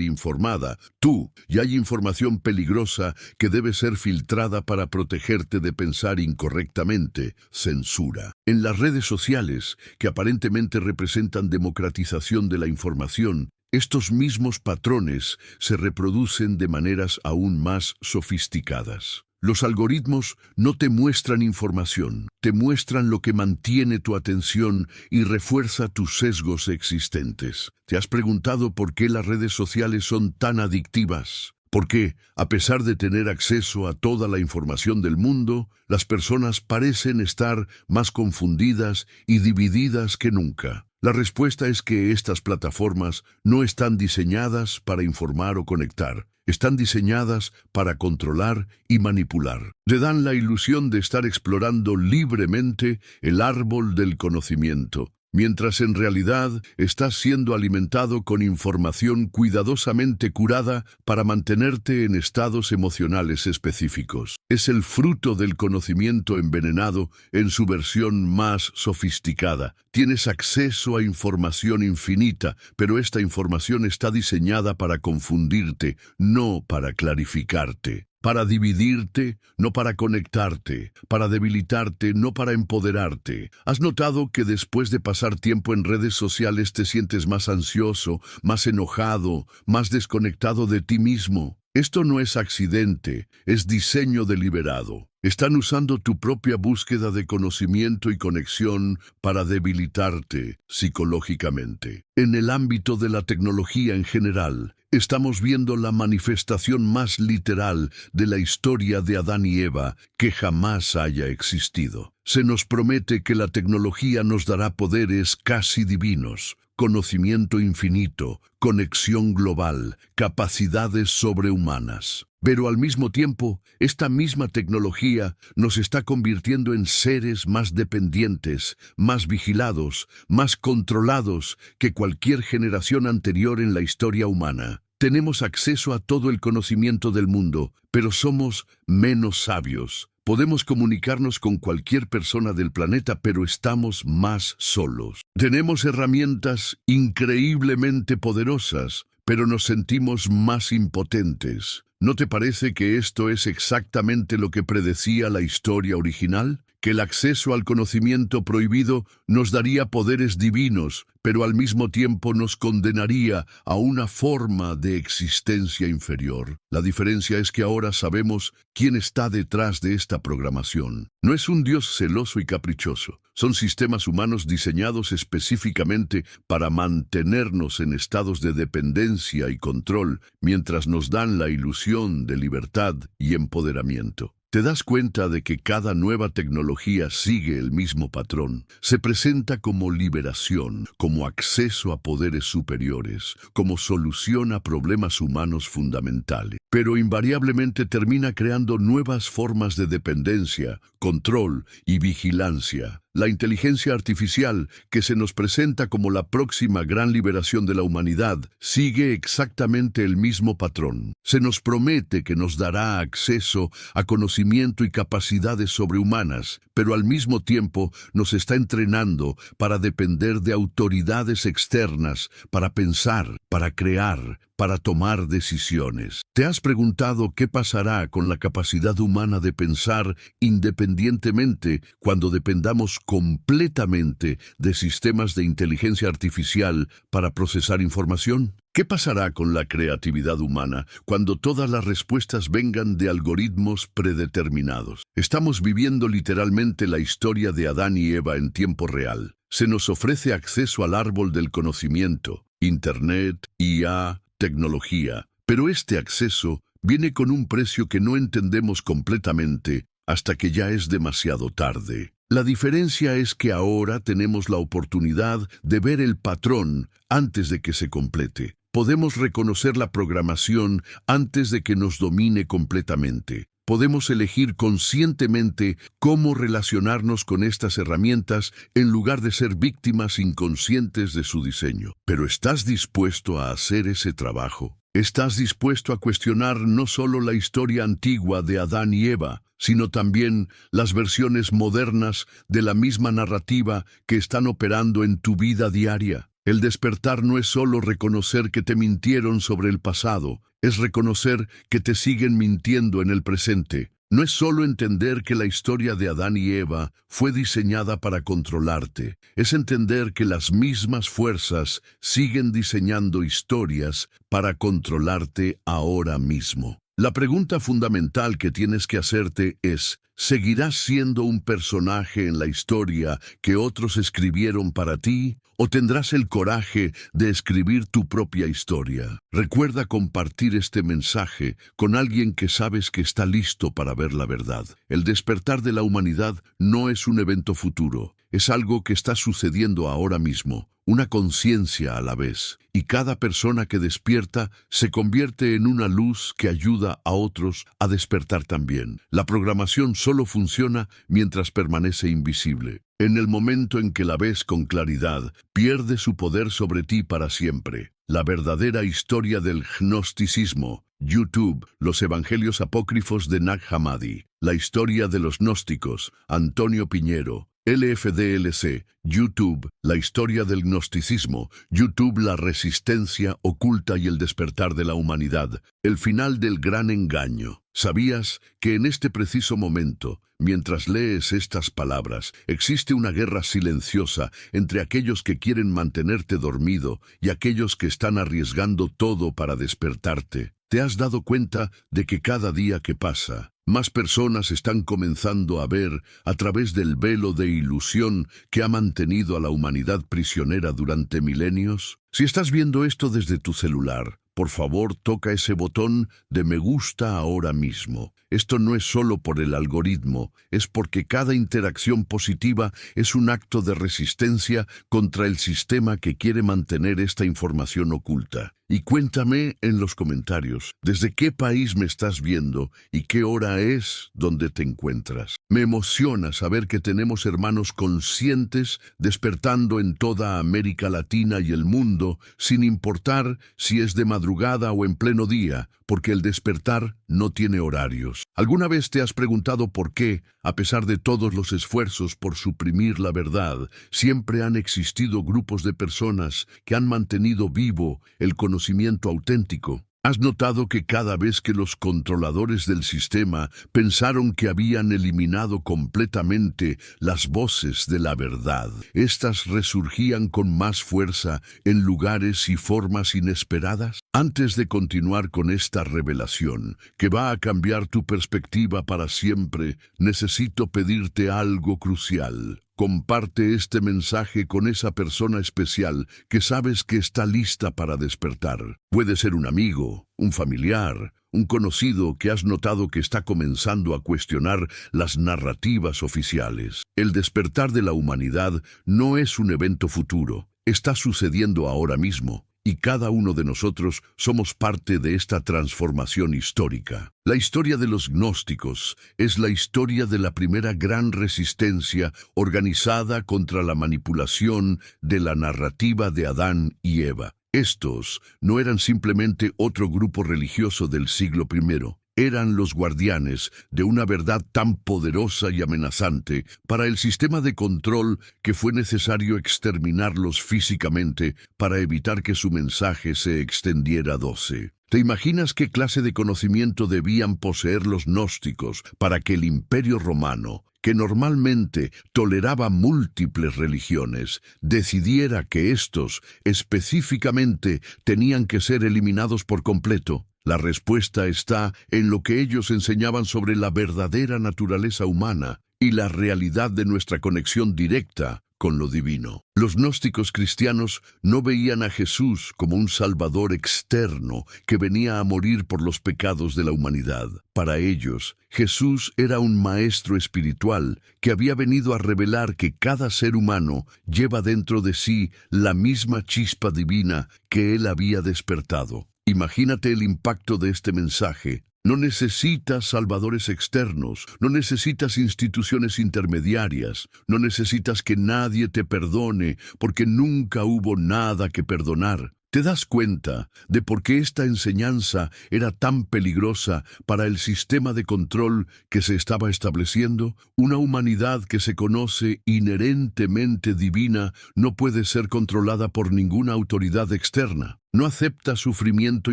informada, tú, y hay información peligrosa que debe ser filtrada para protegerte de pensar incorrectamente, censura. En las redes sociales, que aparentemente representan democratización de la información, estos mismos patrones se reproducen de maneras aún más sofisticadas. Los algoritmos no te muestran información, te muestran lo que mantiene tu atención y refuerza tus sesgos existentes. ¿Te has preguntado por qué las redes sociales son tan adictivas? Porque, a pesar de tener acceso a toda la información del mundo, las personas parecen estar más confundidas y divididas que nunca. La respuesta es que estas plataformas no están diseñadas para informar o conectar. Están diseñadas para controlar y manipular. Te dan la ilusión de estar explorando libremente el árbol del conocimiento, mientras en realidad estás siendo alimentado con información cuidadosamente curada para mantenerte en estados emocionales específicos. Es el fruto del conocimiento envenenado en su versión más sofisticada. Tienes acceso a información infinita, pero esta información está diseñada para confundirte, no para clarificarte. Para dividirte, no para conectarte, para debilitarte, no para empoderarte. ¿Has notado que después de pasar tiempo en redes sociales te sientes más ansioso, más enojado, más desconectado de ti mismo? Esto no es accidente, es diseño deliberado. Están usando tu propia búsqueda de conocimiento y conexión para debilitarte psicológicamente. En el ámbito de la tecnología en general, estamos viendo la manifestación más literal de la historia de Adán y Eva que jamás haya existido. Se nos promete que la tecnología nos dará poderes casi divinos, conocimiento infinito, conexión global, capacidades sobrehumanas. Pero al mismo tiempo, esta misma tecnología nos está convirtiendo en seres más dependientes, más vigilados, más controlados que cualquier generación anterior en la historia humana. Tenemos acceso a todo el conocimiento del mundo, pero somos menos sabios. Podemos comunicarnos con cualquier persona del planeta, pero estamos más solos. Tenemos herramientas increíblemente poderosas, pero nos sentimos más impotentes. ¿No te parece que esto es exactamente lo que predecía la historia original? Que el acceso al conocimiento prohibido nos daría poderes divinos, pero al mismo tiempo nos condenaría a una forma de existencia inferior. La diferencia es que ahora sabemos quién está detrás de esta programación. No es un Dios celoso y caprichoso. Son sistemas humanos diseñados específicamente para mantenernos en estados de dependencia y control, mientras nos dan la ilusión de libertad y empoderamiento. ¿Te das cuenta de que cada nueva tecnología sigue el mismo patrón? Se presenta como liberación, como acceso a poderes superiores, como solución a problemas humanos fundamentales. Pero invariablemente termina creando nuevas formas de dependencia, control y vigilancia. La inteligencia artificial, que se nos presenta como la próxima gran liberación de la humanidad, sigue exactamente el mismo patrón. Se nos promete que nos dará acceso a conocimiento y capacidades sobrehumanas, pero al mismo tiempo nos está entrenando para depender de autoridades externas, para pensar, para crear, para tomar decisiones. ¿Te has preguntado qué pasará con la capacidad humana de pensar independientemente cuando dependamos completamente de sistemas de inteligencia artificial para procesar información? ¿Qué pasará con la creatividad humana cuando todas las respuestas vengan de algoritmos predeterminados? Estamos viviendo literalmente la historia de Adán y Eva en tiempo real. Se nos ofrece acceso al árbol del conocimiento, Internet, IA, tecnología, pero este acceso viene con un precio que no entendemos completamente hasta que ya es demasiado tarde. La diferencia es que ahora tenemos la oportunidad de ver el patrón antes de que se complete. Podemos reconocer la programación antes de que nos domine completamente. Podemos elegir conscientemente cómo relacionarnos con estas herramientas en lugar de ser víctimas inconscientes de su diseño. Pero ¿estás dispuesto a hacer ese trabajo? ¿Estás dispuesto a cuestionar no solo la historia antigua de Adán y Eva, sino también las versiones modernas de la misma narrativa que están operando en tu vida diaria? El despertar no es solo reconocer que te mintieron sobre el pasado, es reconocer que te siguen mintiendo en el presente. No es solo entender que la historia de Adán y Eva fue diseñada para controlarte, es entender que las mismas fuerzas siguen diseñando historias para controlarte ahora mismo. La pregunta fundamental que tienes que hacerte es, ¿seguirás siendo un personaje en la historia que otros escribieron para ti? ¿O tendrás el coraje de escribir tu propia historia? Recuerda compartir este mensaje con alguien que sabes que está listo para ver la verdad. El despertar de la humanidad no es un evento futuro, es algo que está sucediendo ahora mismo, una conciencia a la vez. Y cada persona que despierta se convierte en una luz que ayuda a otros a despertar también. La programación solo funciona mientras permanece invisible. En el momento en que la ves con claridad, pierde su poder sobre ti para siempre. La verdadera historia del gnosticismo. YouTube, los evangelios apócrifos de Nag Hammadi. La historia de los gnósticos. Antonio Piñero. LFDLC, YouTube, la historia del gnosticismo, YouTube, la resistencia oculta y el despertar de la humanidad, el final del gran engaño. ¿Sabías que en este preciso momento, mientras lees estas palabras, existe una guerra silenciosa entre aquellos que quieren mantenerte dormido y aquellos que están arriesgando todo para despertarte? ¿Te has dado cuenta de que cada día que pasa, más personas están comenzando a ver a través del velo de ilusión que ha mantenido a la humanidad prisionera durante milenios? Si estás viendo esto desde tu celular, por favor toca ese botón de me gusta ahora mismo. Esto no es solo por el algoritmo, es porque cada interacción positiva es un acto de resistencia contra el sistema que quiere mantener esta información oculta. Y cuéntame en los comentarios, ¿desde qué país me estás viendo y qué hora es donde te encuentras? Me emociona saber que tenemos hermanos conscientes despertando en toda América Latina y el mundo, sin importar si es de madrugada o en pleno día, porque el despertar no tiene horarios. ¿Alguna vez te has preguntado por qué, a pesar de todos los esfuerzos por suprimir la verdad, siempre han existido grupos de personas que han mantenido vivo el conocimiento auténtico? ¿Has notado que cada vez que los controladores del sistema pensaron que habían eliminado completamente las voces de la verdad, éstas resurgían con más fuerza en lugares y formas inesperadas? Antes de continuar con esta revelación, que va a cambiar tu perspectiva para siempre, necesito pedirte algo crucial. Comparte este mensaje con esa persona especial que sabes que está lista para despertar. Puede ser un amigo, un familiar, un conocido que has notado que está comenzando a cuestionar las narrativas oficiales. El despertar de la humanidad no es un evento futuro, está sucediendo ahora mismo. Y cada uno de nosotros somos parte de esta transformación histórica. La historia de los gnósticos es la historia de la primera gran resistencia organizada contra la manipulación de la narrativa de Adán y Eva. Estos no eran simplemente otro grupo religioso del siglo I. eran los guardianes de una verdad tan poderosa y amenazante para el sistema de control que fue necesario exterminarlos físicamente para evitar que su mensaje se extendiera a 12. ¿Te imaginas qué clase de conocimiento debían poseer los gnósticos para que el Imperio Romano, que normalmente toleraba múltiples religiones, decidiera que estos específicamente tenían que ser eliminados por completo? La respuesta está en lo que ellos enseñaban sobre la verdadera naturaleza humana y la realidad de nuestra conexión directa con lo divino. Los gnósticos cristianos no veían a Jesús como un salvador externo que venía a morir por los pecados de la humanidad. Para ellos, Jesús era un maestro espiritual que había venido a revelar que cada ser humano lleva dentro de sí la misma chispa divina que él había despertado. Imagínate el impacto de este mensaje. No necesitas salvadores externos, no necesitas instituciones intermediarias, no necesitas que nadie te perdone, porque nunca hubo nada que perdonar. ¿Te das cuenta de por qué esta enseñanza era tan peligrosa para el sistema de control que se estaba estableciendo? Una humanidad que se conoce inherentemente divina no puede ser controlada por ninguna autoridad externa. No acepta sufrimiento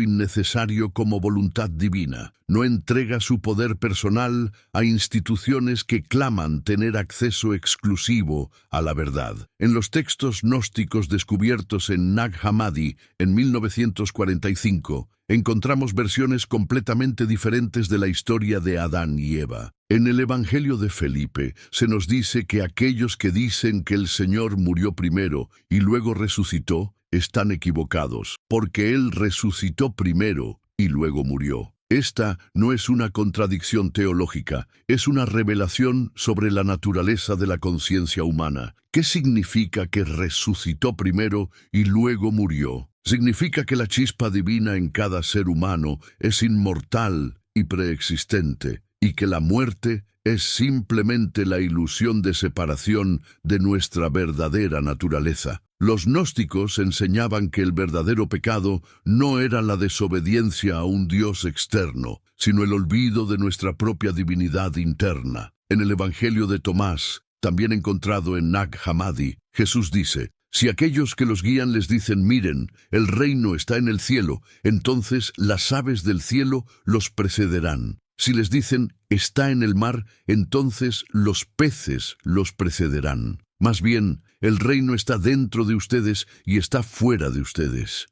innecesario como voluntad divina. No entrega su poder personal a instituciones que claman tener acceso exclusivo a la verdad. En los textos gnósticos descubiertos en Nag Hammadi en 1945, encontramos versiones completamente diferentes de la historia de Adán y Eva. En el Evangelio de Felipe se nos dice que aquellos que dicen que el Señor murió primero y luego resucitó, están equivocados, porque Él resucitó primero y luego murió. Esta no es una contradicción teológica, es una revelación sobre la naturaleza de la conciencia humana. ¿Qué significa que resucitó primero y luego murió? Significa que la chispa divina en cada ser humano es inmortal y preexistente, y que la muerte es simplemente la ilusión de separación de nuestra verdadera naturaleza. Los gnósticos enseñaban que el verdadero pecado no era la desobediencia a un Dios externo, sino el olvido de nuestra propia divinidad interna. En el Evangelio de Tomás, también encontrado en Nag Hammadi, Jesús dice: si aquellos que los guían les dicen, miren, el reino está en el cielo, entonces las aves del cielo los precederán. Si les dicen, está en el mar, entonces los peces los precederán. Más bien, el reino está dentro de ustedes y está fuera de ustedes.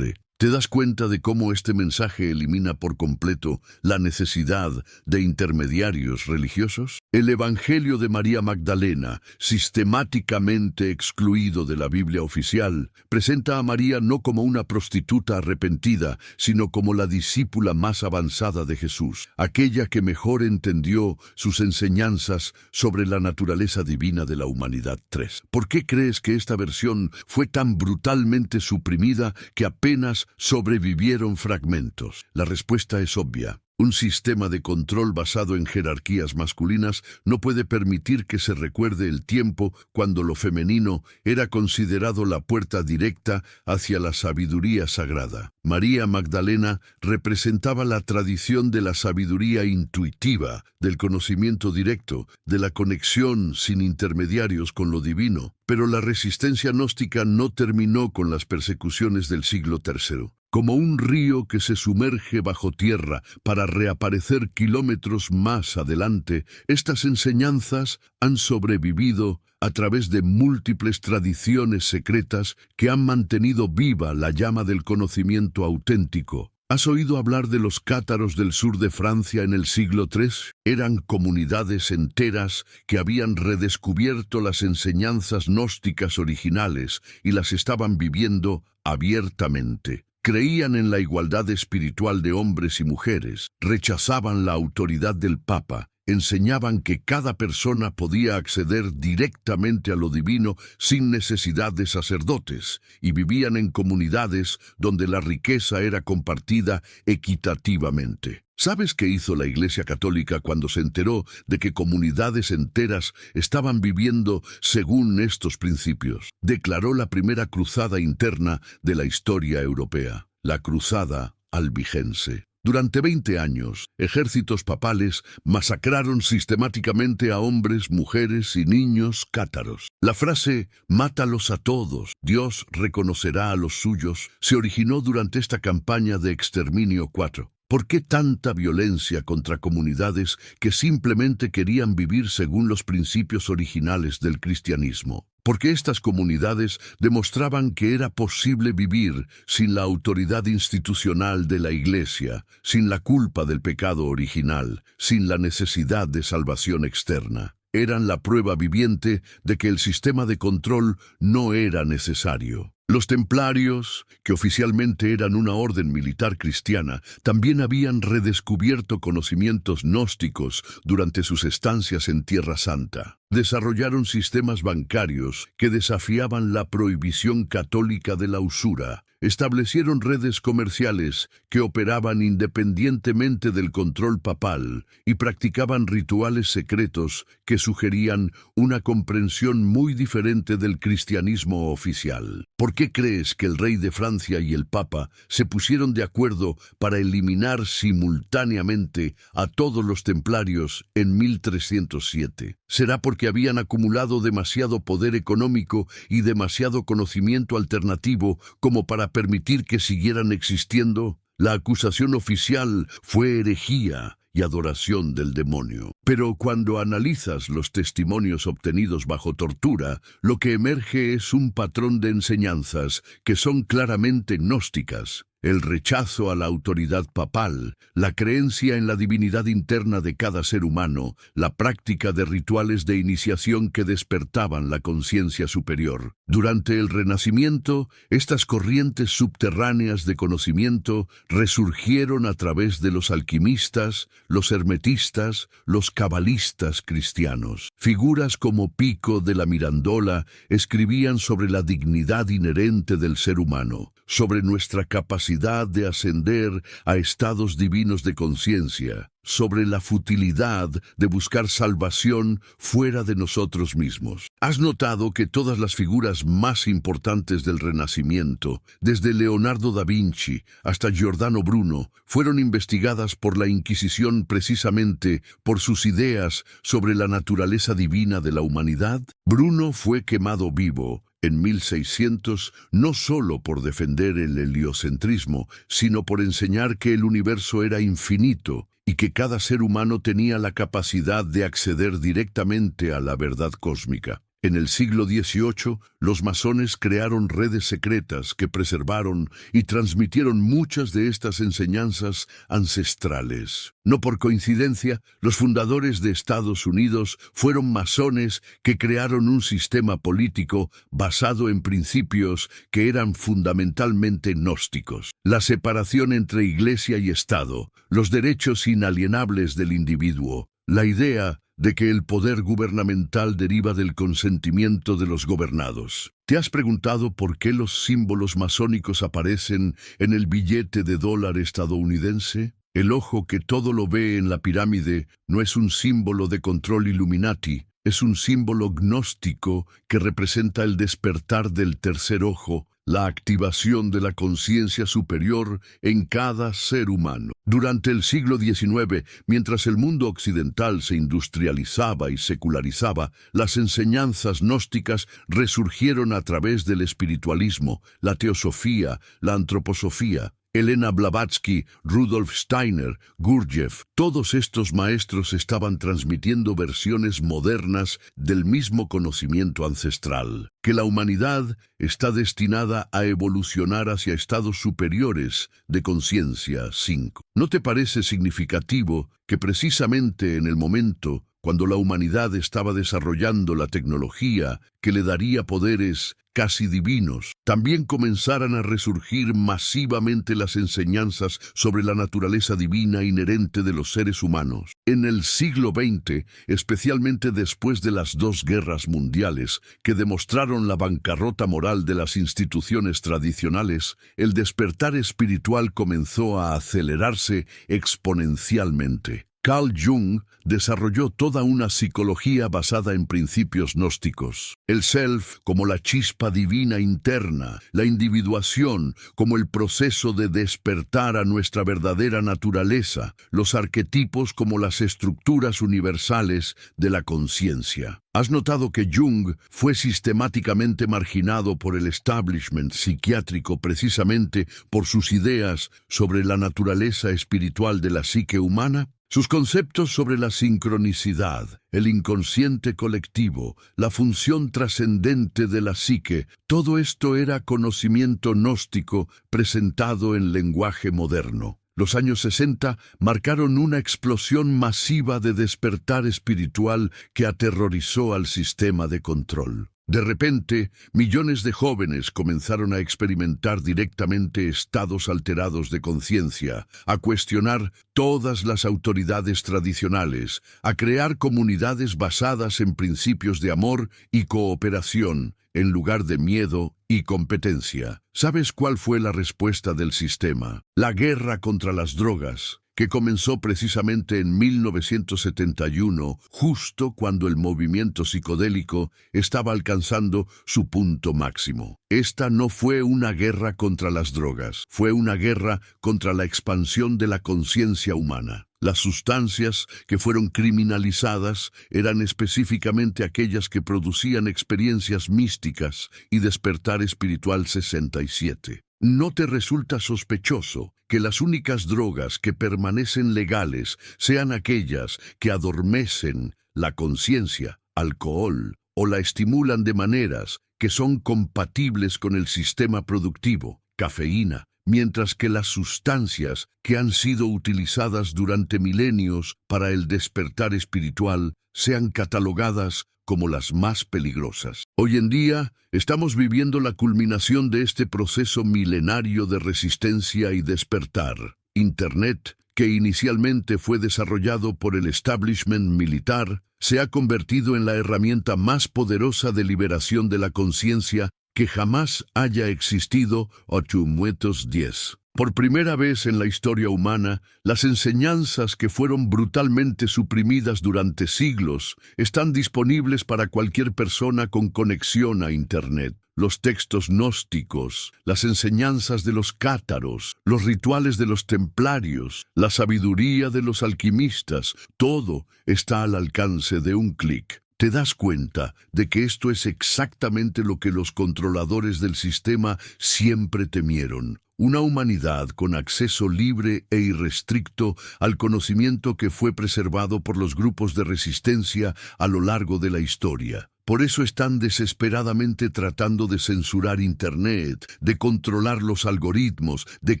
¿Te das cuenta de cómo este mensaje elimina por completo la necesidad de intermediarios religiosos? El Evangelio de María Magdalena, sistemáticamente excluido de la Biblia oficial, presenta a María no como una prostituta arrepentida, sino como la discípula más avanzada de Jesús, aquella que mejor entendió sus enseñanzas sobre la naturaleza divina de la humanidad. 3. ¿Por qué crees que esta versión fue tan brutalmente suprimida que apenas sobrevivieron fragmentos? La respuesta es obvia. Un sistema de control basado en jerarquías masculinas no puede permitir que se recuerde el tiempo cuando lo femenino era considerado la puerta directa hacia la sabiduría sagrada. María Magdalena representaba la tradición de la sabiduría intuitiva, del conocimiento directo, de la conexión sin intermediarios con lo divino. Pero la resistencia gnóstica no terminó con las persecuciones del siglo III. Como un río que se sumerge bajo tierra para reaparecer kilómetros más adelante, estas enseñanzas han sobrevivido a través de múltiples tradiciones secretas que han mantenido viva la llama del conocimiento auténtico. ¿Has oído hablar de los cátaros del sur de Francia en el siglo III? Eran comunidades enteras que habían redescubierto las enseñanzas gnósticas originales y las estaban viviendo abiertamente. Creían en la igualdad espiritual de hombres y mujeres, rechazaban la autoridad del Papa, enseñaban que cada persona podía acceder directamente a lo divino sin necesidad de sacerdotes, y vivían en comunidades donde la riqueza era compartida equitativamente. ¿Sabes qué hizo la Iglesia Católica cuando se enteró de que comunidades enteras estaban viviendo según estos principios? Declaró la primera cruzada interna de la historia europea, la Cruzada Albigense. Durante 20 años, ejércitos papales masacraron sistemáticamente a hombres, mujeres y niños cátaros. La frase «mátalos a todos, Dios reconocerá a los suyos» se originó durante esta campaña de exterminio 4. ¿Por qué tanta violencia contra comunidades que simplemente querían vivir según los principios originales del cristianismo? Porque estas comunidades demostraban que era posible vivir sin la autoridad institucional de la Iglesia, sin la culpa del pecado original, sin la necesidad de salvación externa. Eran la prueba viviente de que el sistema de control no era necesario. Los templarios, que oficialmente eran una orden militar cristiana, también habían redescubierto conocimientos gnósticos durante sus estancias en Tierra Santa. Desarrollaron sistemas bancarios que desafiaban la prohibición católica de la usura. Establecieron redes comerciales que operaban independientemente del control papal y practicaban rituales secretos que sugerían una comprensión muy diferente del cristianismo oficial. ¿Por qué crees que el rey de Francia y el papa se pusieron de acuerdo para eliminar simultáneamente a todos los templarios en 1307? ¿Será porque habían acumulado demasiado poder económico y demasiado conocimiento alternativo como para permitir que siguieran existiendo? La acusación oficial fue herejía y adoración del demonio. Pero cuando analizas los testimonios obtenidos bajo tortura, lo que emerge es un patrón de enseñanzas que son claramente gnósticas. El rechazo a la autoridad papal, la creencia en la divinidad interna de cada ser humano, la práctica de rituales de iniciación que despertaban la conciencia superior. Durante el Renacimiento, estas corrientes subterráneas de conocimiento resurgieron a través de los alquimistas, los hermetistas, los cabalistas cristianos. Figuras como Pico de la Mirandola escribían sobre la dignidad inherente del ser humano, sobre nuestra capacidad de ascender a estados divinos de conciencia, sobre la futilidad de buscar salvación fuera de nosotros mismos. ¿Has notado que todas las figuras más importantes del Renacimiento, desde Leonardo da Vinci hasta Giordano Bruno, fueron investigadas por la Inquisición precisamente por sus ideas sobre la naturaleza divina de la humanidad? Bruno fue quemado vivo en 1600, no solo por defender el heliocentrismo, sino por enseñar que el universo era infinito y que cada ser humano tenía la capacidad de acceder directamente a la verdad cósmica. En el siglo XVIII, los masones crearon redes secretas que preservaron y transmitieron muchas de estas enseñanzas ancestrales. No por coincidencia, los fundadores de Estados Unidos fueron masones que crearon un sistema político basado en principios que eran fundamentalmente gnósticos. La separación entre Iglesia y Estado, los derechos inalienables del individuo, la idea de que el poder gubernamental deriva del consentimiento de los gobernados. ¿Te has preguntado por qué los símbolos masónicos aparecen en el billete de dólar estadounidense? El ojo que todo lo ve en la pirámide no es un símbolo de control Illuminati, es un símbolo gnóstico que representa el despertar del tercer ojo, la activación de la conciencia superior en cada ser humano. Durante el siglo XIX, mientras el mundo occidental se industrializaba y secularizaba, las enseñanzas gnósticas resurgieron a través del espiritualismo, la teosofía, la antroposofía. Elena Blavatsky, Rudolf Steiner, Gurdjieff, todos estos maestros estaban transmitiendo versiones modernas del mismo conocimiento ancestral, que la humanidad está destinada a evolucionar hacia estados superiores de conciencia 5. ¿No te parece significativo que precisamente en el momento cuando la humanidad estaba desarrollando la tecnología que le daría poderes casi divinos, también comenzaran a resurgir masivamente las enseñanzas sobre la naturaleza divina inherente de los seres humanos? En el siglo XX, especialmente después de las dos guerras mundiales, que demostraron la bancarrota moral de las instituciones tradicionales, el despertar espiritual comenzó a acelerarse exponencialmente. Carl Jung desarrolló toda una psicología basada en principios gnósticos. El self como la chispa divina interna, la individuación como el proceso de despertar a nuestra verdadera naturaleza, los arquetipos como las estructuras universales de la conciencia. ¿Has notado que Jung fue sistemáticamente marginado por el establishment psiquiátrico precisamente por sus ideas sobre la naturaleza espiritual de la psique humana? Sus conceptos sobre la sincronicidad, el inconsciente colectivo, la función trascendente de la psique, todo esto era conocimiento gnóstico presentado en lenguaje moderno. Los años 60 marcaron una explosión masiva de despertar espiritual que aterrorizó al sistema de control. De repente, millones de jóvenes comenzaron a experimentar directamente estados alterados de conciencia, a cuestionar todas las autoridades tradicionales, a crear comunidades basadas en principios de amor y cooperación, en lugar de miedo y competencia. ¿Sabes cuál fue la respuesta del sistema? La guerra contra las drogas, que comenzó precisamente en 1971, justo cuando el movimiento psicodélico estaba alcanzando su punto máximo. Esta no fue una guerra contra las drogas, fue una guerra contra la expansión de la conciencia humana. Las sustancias que fueron criminalizadas eran específicamente aquellas que producían experiencias místicas y despertar espiritual 67. ¿No te resulta sospechoso que las únicas drogas que permanecen legales sean aquellas que adormecen la conciencia, alcohol, o la estimulan de maneras que son compatibles con el sistema productivo, cafeína, mientras que las sustancias que han sido utilizadas durante milenios para el despertar espiritual sean catalogadas como las más peligrosas? Hoy en día estamos viviendo la culminación de este proceso milenario de resistencia y despertar. Internet, que inicialmente fue desarrollado por el establishment militar, se ha convertido en la herramienta más poderosa de liberación de la conciencia que jamás haya existido. 810. Por primera vez en la historia humana, las enseñanzas que fueron brutalmente suprimidas durante siglos están disponibles para cualquier persona con conexión a Internet. Los textos gnósticos, las enseñanzas de los cátaros, los rituales de los templarios, la sabiduría de los alquimistas, todo está al alcance de un clic. ¿Te das cuenta de que esto es exactamente lo que los controladores del sistema siempre temieron? Una humanidad con acceso libre e irrestricto al conocimiento que fue preservado por los grupos de resistencia a lo largo de la historia. Por eso están desesperadamente tratando de censurar Internet, de controlar los algoritmos, de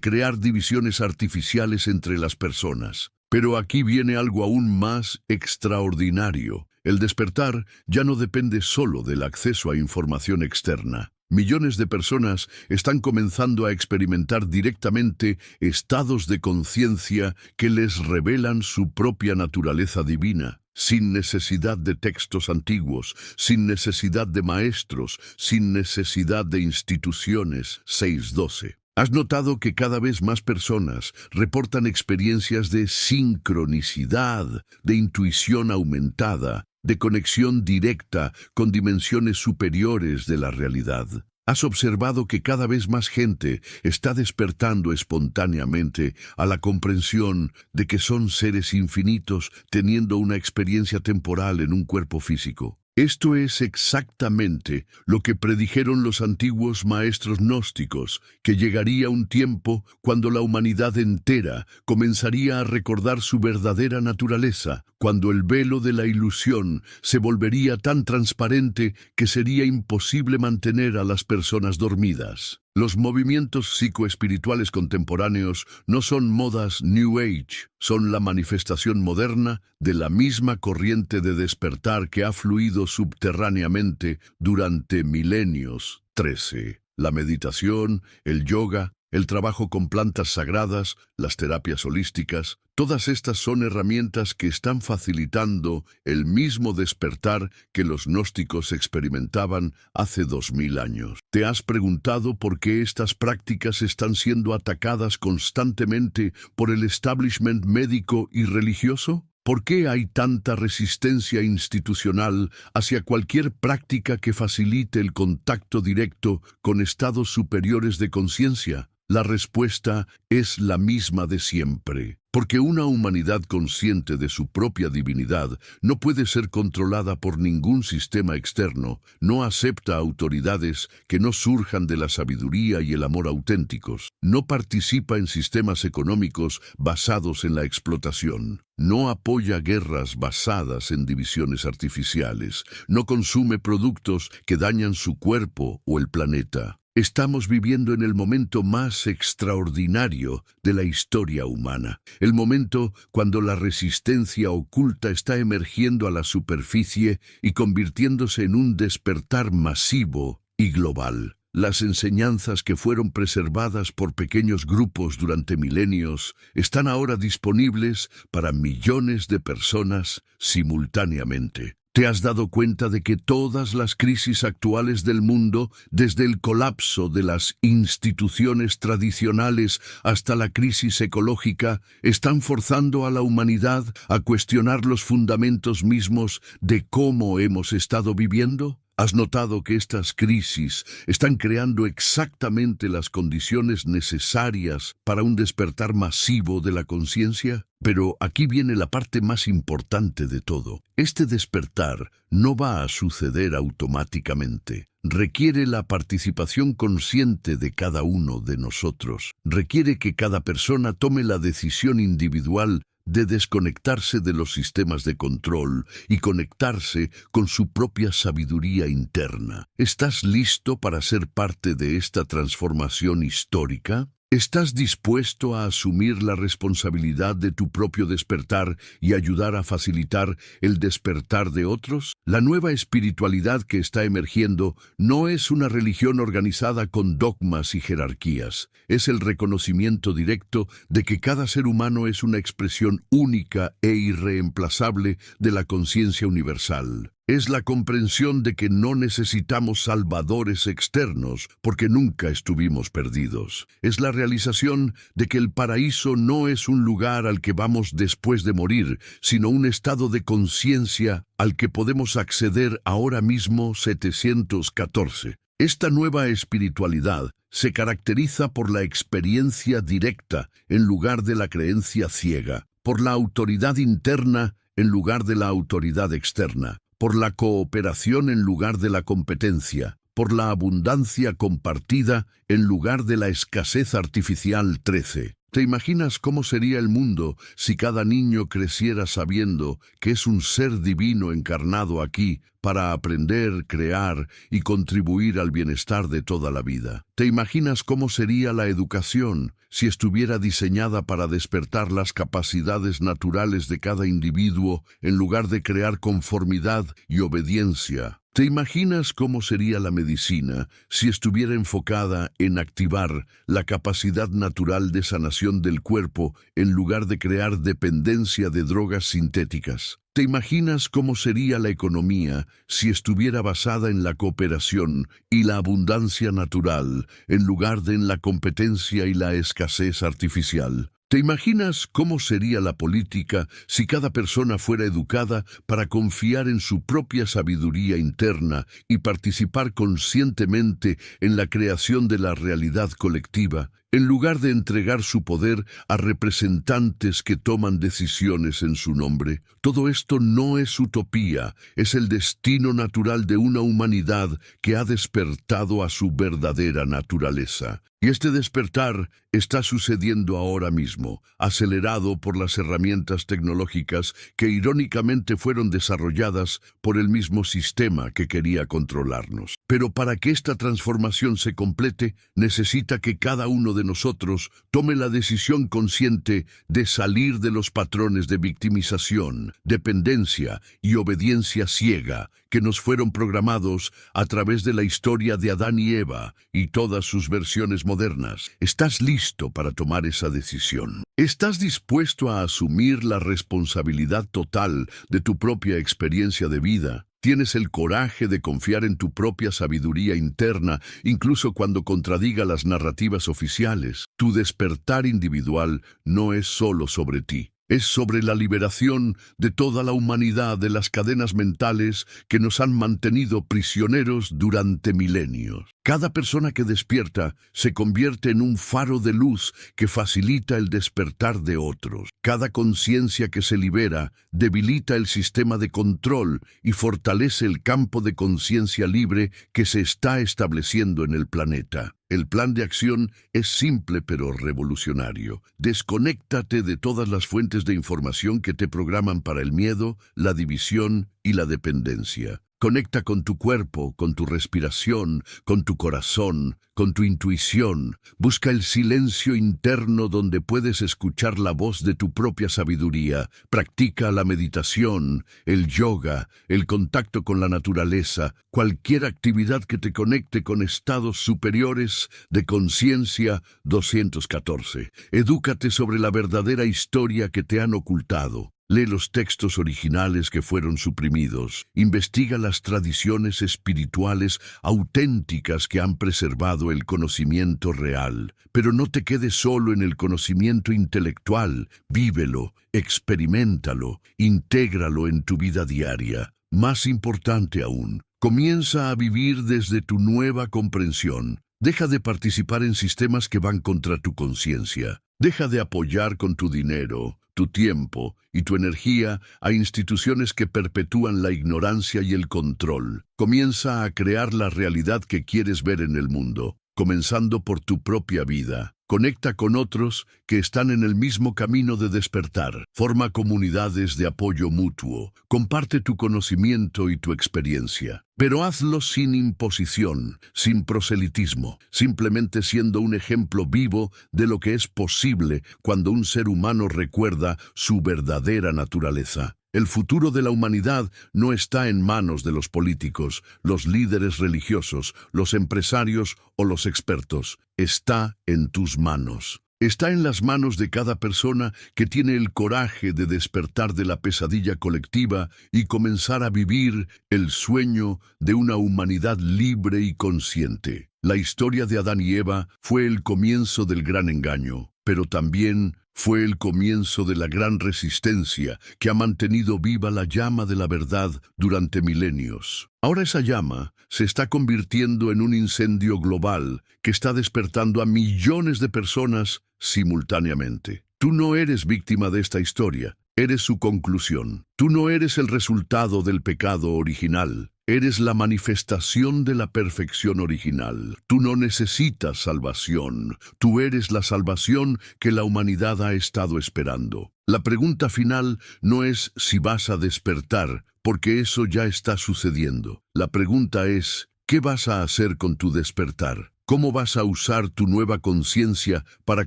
crear divisiones artificiales entre las personas. Pero aquí viene algo aún más extraordinario. El despertar ya no depende solo del acceso a información externa. Millones de personas están comenzando a experimentar directamente estados de conciencia que les revelan su propia naturaleza divina, sin necesidad de textos antiguos, sin necesidad de maestros, sin necesidad de instituciones. 6:12. ¿Has notado que cada vez más personas reportan experiencias de sincronicidad, de intuición aumentada, de conexión directa con dimensiones superiores de la realidad? ¿Has observado que cada vez más gente está despertando espontáneamente a la comprensión de que son seres infinitos teniendo una experiencia temporal en un cuerpo físico? Esto es exactamente lo que predijeron los antiguos maestros gnósticos, que llegaría un tiempo cuando la humanidad entera comenzaría a recordar su verdadera naturaleza, cuando el velo de la ilusión se volvería tan transparente que sería imposible mantener a las personas dormidas. Los movimientos psicoespirituales contemporáneos no son modas New Age, son la manifestación moderna de la misma corriente de despertar que ha fluido subterráneamente durante milenios. 13. La meditación, el yoga, el trabajo con plantas sagradas, las terapias holísticas, todas estas son herramientas que están facilitando el mismo despertar que los gnósticos experimentaban hace 2000 años. ¿Te has preguntado por qué estas prácticas están siendo atacadas constantemente por el establishment médico y religioso? ¿Por qué hay tanta resistencia institucional hacia cualquier práctica que facilite el contacto directo con estados superiores de conciencia? La respuesta es la misma de siempre, porque una humanidad consciente de su propia divinidad no puede ser controlada por ningún sistema externo, no acepta autoridades que no surjan de la sabiduría y el amor auténticos, no participa en sistemas económicos basados en la explotación, no apoya guerras basadas en divisiones artificiales, no consume productos que dañan su cuerpo o el planeta. Estamos viviendo en el momento más extraordinario de la historia humana, el momento cuando la resistencia oculta está emergiendo a la superficie y convirtiéndose en un despertar masivo y global. Las enseñanzas que fueron preservadas por pequeños grupos durante milenios están ahora disponibles para millones de personas simultáneamente. ¿Te has dado cuenta de que todas las crisis actuales del mundo, desde el colapso de las instituciones tradicionales hasta la crisis ecológica, están forzando a la humanidad a cuestionar los fundamentos mismos de cómo hemos estado viviendo? ¿Has notado que estas crisis están creando exactamente las condiciones necesarias para un despertar masivo de la conciencia? Pero aquí viene la parte más importante de todo. Este despertar no va a suceder automáticamente. Requiere la participación consciente de cada uno de nosotros. Requiere que cada persona tome la decisión individual de desconectarse de los sistemas de control y conectarse con su propia sabiduría interna. ¿Estás listo para ser parte de esta transformación histórica? ¿Estás dispuesto a asumir la responsabilidad de tu propio despertar y ayudar a facilitar el despertar de otros? La nueva espiritualidad que está emergiendo no es una religión organizada con dogmas y jerarquías. Es el reconocimiento directo de que cada ser humano es una expresión única e irreemplazable de la conciencia universal. Es la comprensión de que no necesitamos salvadores externos porque nunca estuvimos perdidos. Es la realización de que el paraíso no es un lugar al que vamos después de morir, sino un estado de conciencia al que podemos acceder ahora mismo 714. Esta nueva espiritualidad se caracteriza por la experiencia directa en lugar de la creencia ciega, por la autoridad interna en lugar de la autoridad externa, por la cooperación en lugar de la competencia, por la abundancia compartida en lugar de la escasez artificial. 13. ¿Te imaginas cómo sería el mundo si cada niño creciera sabiendo que es un ser divino encarnado aquí para aprender, crear y contribuir al bienestar de toda la vida? ¿Te imaginas cómo sería la educación si estuviera diseñada para despertar las capacidades naturales de cada individuo en lugar de crear conformidad y obediencia? ¿Te imaginas cómo sería la medicina si estuviera enfocada en activar la capacidad natural de sanación del cuerpo en lugar de crear dependencia de drogas sintéticas? ¿Te imaginas cómo sería la economía si estuviera basada en la cooperación y la abundancia natural en lugar de en la competencia y la escasez artificial? ¿Te imaginas cómo sería la política si cada persona fuera educada para confiar en su propia sabiduría interna y participar conscientemente en la creación de la realidad colectiva, en lugar de entregar su poder a representantes que toman decisiones en su nombre? Todo esto no es utopía, es el destino natural de una humanidad que ha despertado a su verdadera naturaleza. Y este despertar está sucediendo ahora mismo, acelerado por las herramientas tecnológicas que irónicamente fueron desarrolladas por el mismo sistema que quería controlarnos. Pero para que esta transformación se complete, necesita que cada uno de nosotros tome la decisión consciente de salir de los patrones de victimización, dependencia y obediencia ciega que nos fueron programados a través de la historia de Adán y Eva y todas sus versiones modernas. ¿Estás listo para tomar esa decisión? ¿Estás dispuesto a asumir la responsabilidad total de tu propia experiencia de vida? ¿Tienes el coraje de confiar en tu propia sabiduría interna, incluso cuando contradiga las narrativas oficiales? Tu despertar individual no es solo sobre ti. Es sobre la liberación de toda la humanidad de las cadenas mentales que nos han mantenido prisioneros durante milenios. Cada persona que despierta se convierte en un faro de luz que facilita el despertar de otros. Cada conciencia que se libera debilita el sistema de control y fortalece el campo de conciencia libre que se está estableciendo en el planeta. El plan de acción es simple pero revolucionario. Desconéctate de todas las fuentes de información que te programan para el miedo, la división y la dependencia. Conecta con tu cuerpo, con tu respiración, con tu corazón, con tu intuición. Busca el silencio interno donde puedes escuchar la voz de tu propia sabiduría. Practica la meditación, el yoga, el contacto con la naturaleza, cualquier actividad que te conecte con estados superiores de conciencia 214. Edúcate sobre la verdadera historia que te han ocultado. Lee los textos originales que fueron suprimidos. Investiga las tradiciones espirituales auténticas que han preservado el conocimiento real. Pero no te quedes solo en el conocimiento intelectual. Vívelo, experiméntalo, intégralo en tu vida diaria. Más importante aún, comienza a vivir desde tu nueva comprensión. Deja de participar en sistemas que van contra tu conciencia. Deja de apoyar con tu dinero, tu tiempo y tu energía a instituciones que perpetúan la ignorancia y el control. Comienza a crear la realidad que quieres ver en el mundo, comenzando por tu propia vida. Conecta con otros que están en el mismo camino de despertar. Forma comunidades de apoyo mutuo. Comparte tu conocimiento y tu experiencia. Pero hazlo sin imposición, sin proselitismo, simplemente siendo un ejemplo vivo de lo que es posible cuando un ser humano recuerda su verdadera naturaleza. El futuro de la humanidad no está en manos de los políticos, los líderes religiosos, los empresarios o los expertos. Está en tus manos. Está en las manos de cada persona que tiene el coraje de despertar de la pesadilla colectiva y comenzar a vivir el sueño de una humanidad libre y consciente. La historia de Adán y Eva fue el comienzo del gran engaño, pero también fue el comienzo de la gran resistencia que ha mantenido viva la llama de la verdad durante milenios. Ahora esa llama se está convirtiendo en un incendio global que está despertando a millones de personas simultáneamente. Tú no eres víctima de esta historia, eres su conclusión. Tú no eres el resultado del pecado original. Eres la manifestación de la perfección original. Tú no necesitas salvación. Tú eres la salvación que la humanidad ha estado esperando. La pregunta final no es si vas a despertar, porque eso ya está sucediendo. La pregunta es, ¿qué vas a hacer con tu despertar? ¿Cómo vas a usar tu nueva conciencia para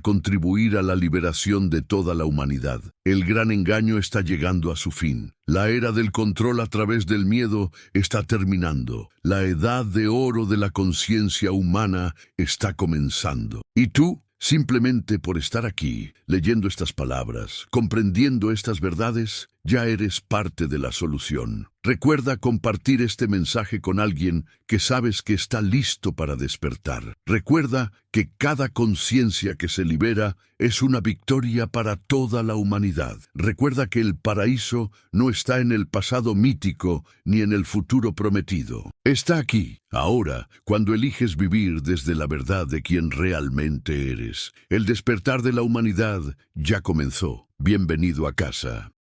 contribuir a la liberación de toda la humanidad? El gran engaño está llegando a su fin. La era del control a través del miedo está terminando. La edad de oro de la conciencia humana está comenzando. ¿Y tú? Simplemente por estar aquí, leyendo estas palabras, comprendiendo estas verdades, ya eres parte de la solución. Recuerda compartir este mensaje con alguien que sabes que está listo para despertar. Recuerda que cada conciencia que se libera es una victoria para toda la humanidad. Recuerda que el paraíso no está en el pasado mítico ni en el futuro prometido. Está aquí, ahora, cuando eliges vivir desde la verdad de quien realmente eres. El despertar de la humanidad ya comenzó. Bienvenido a casa.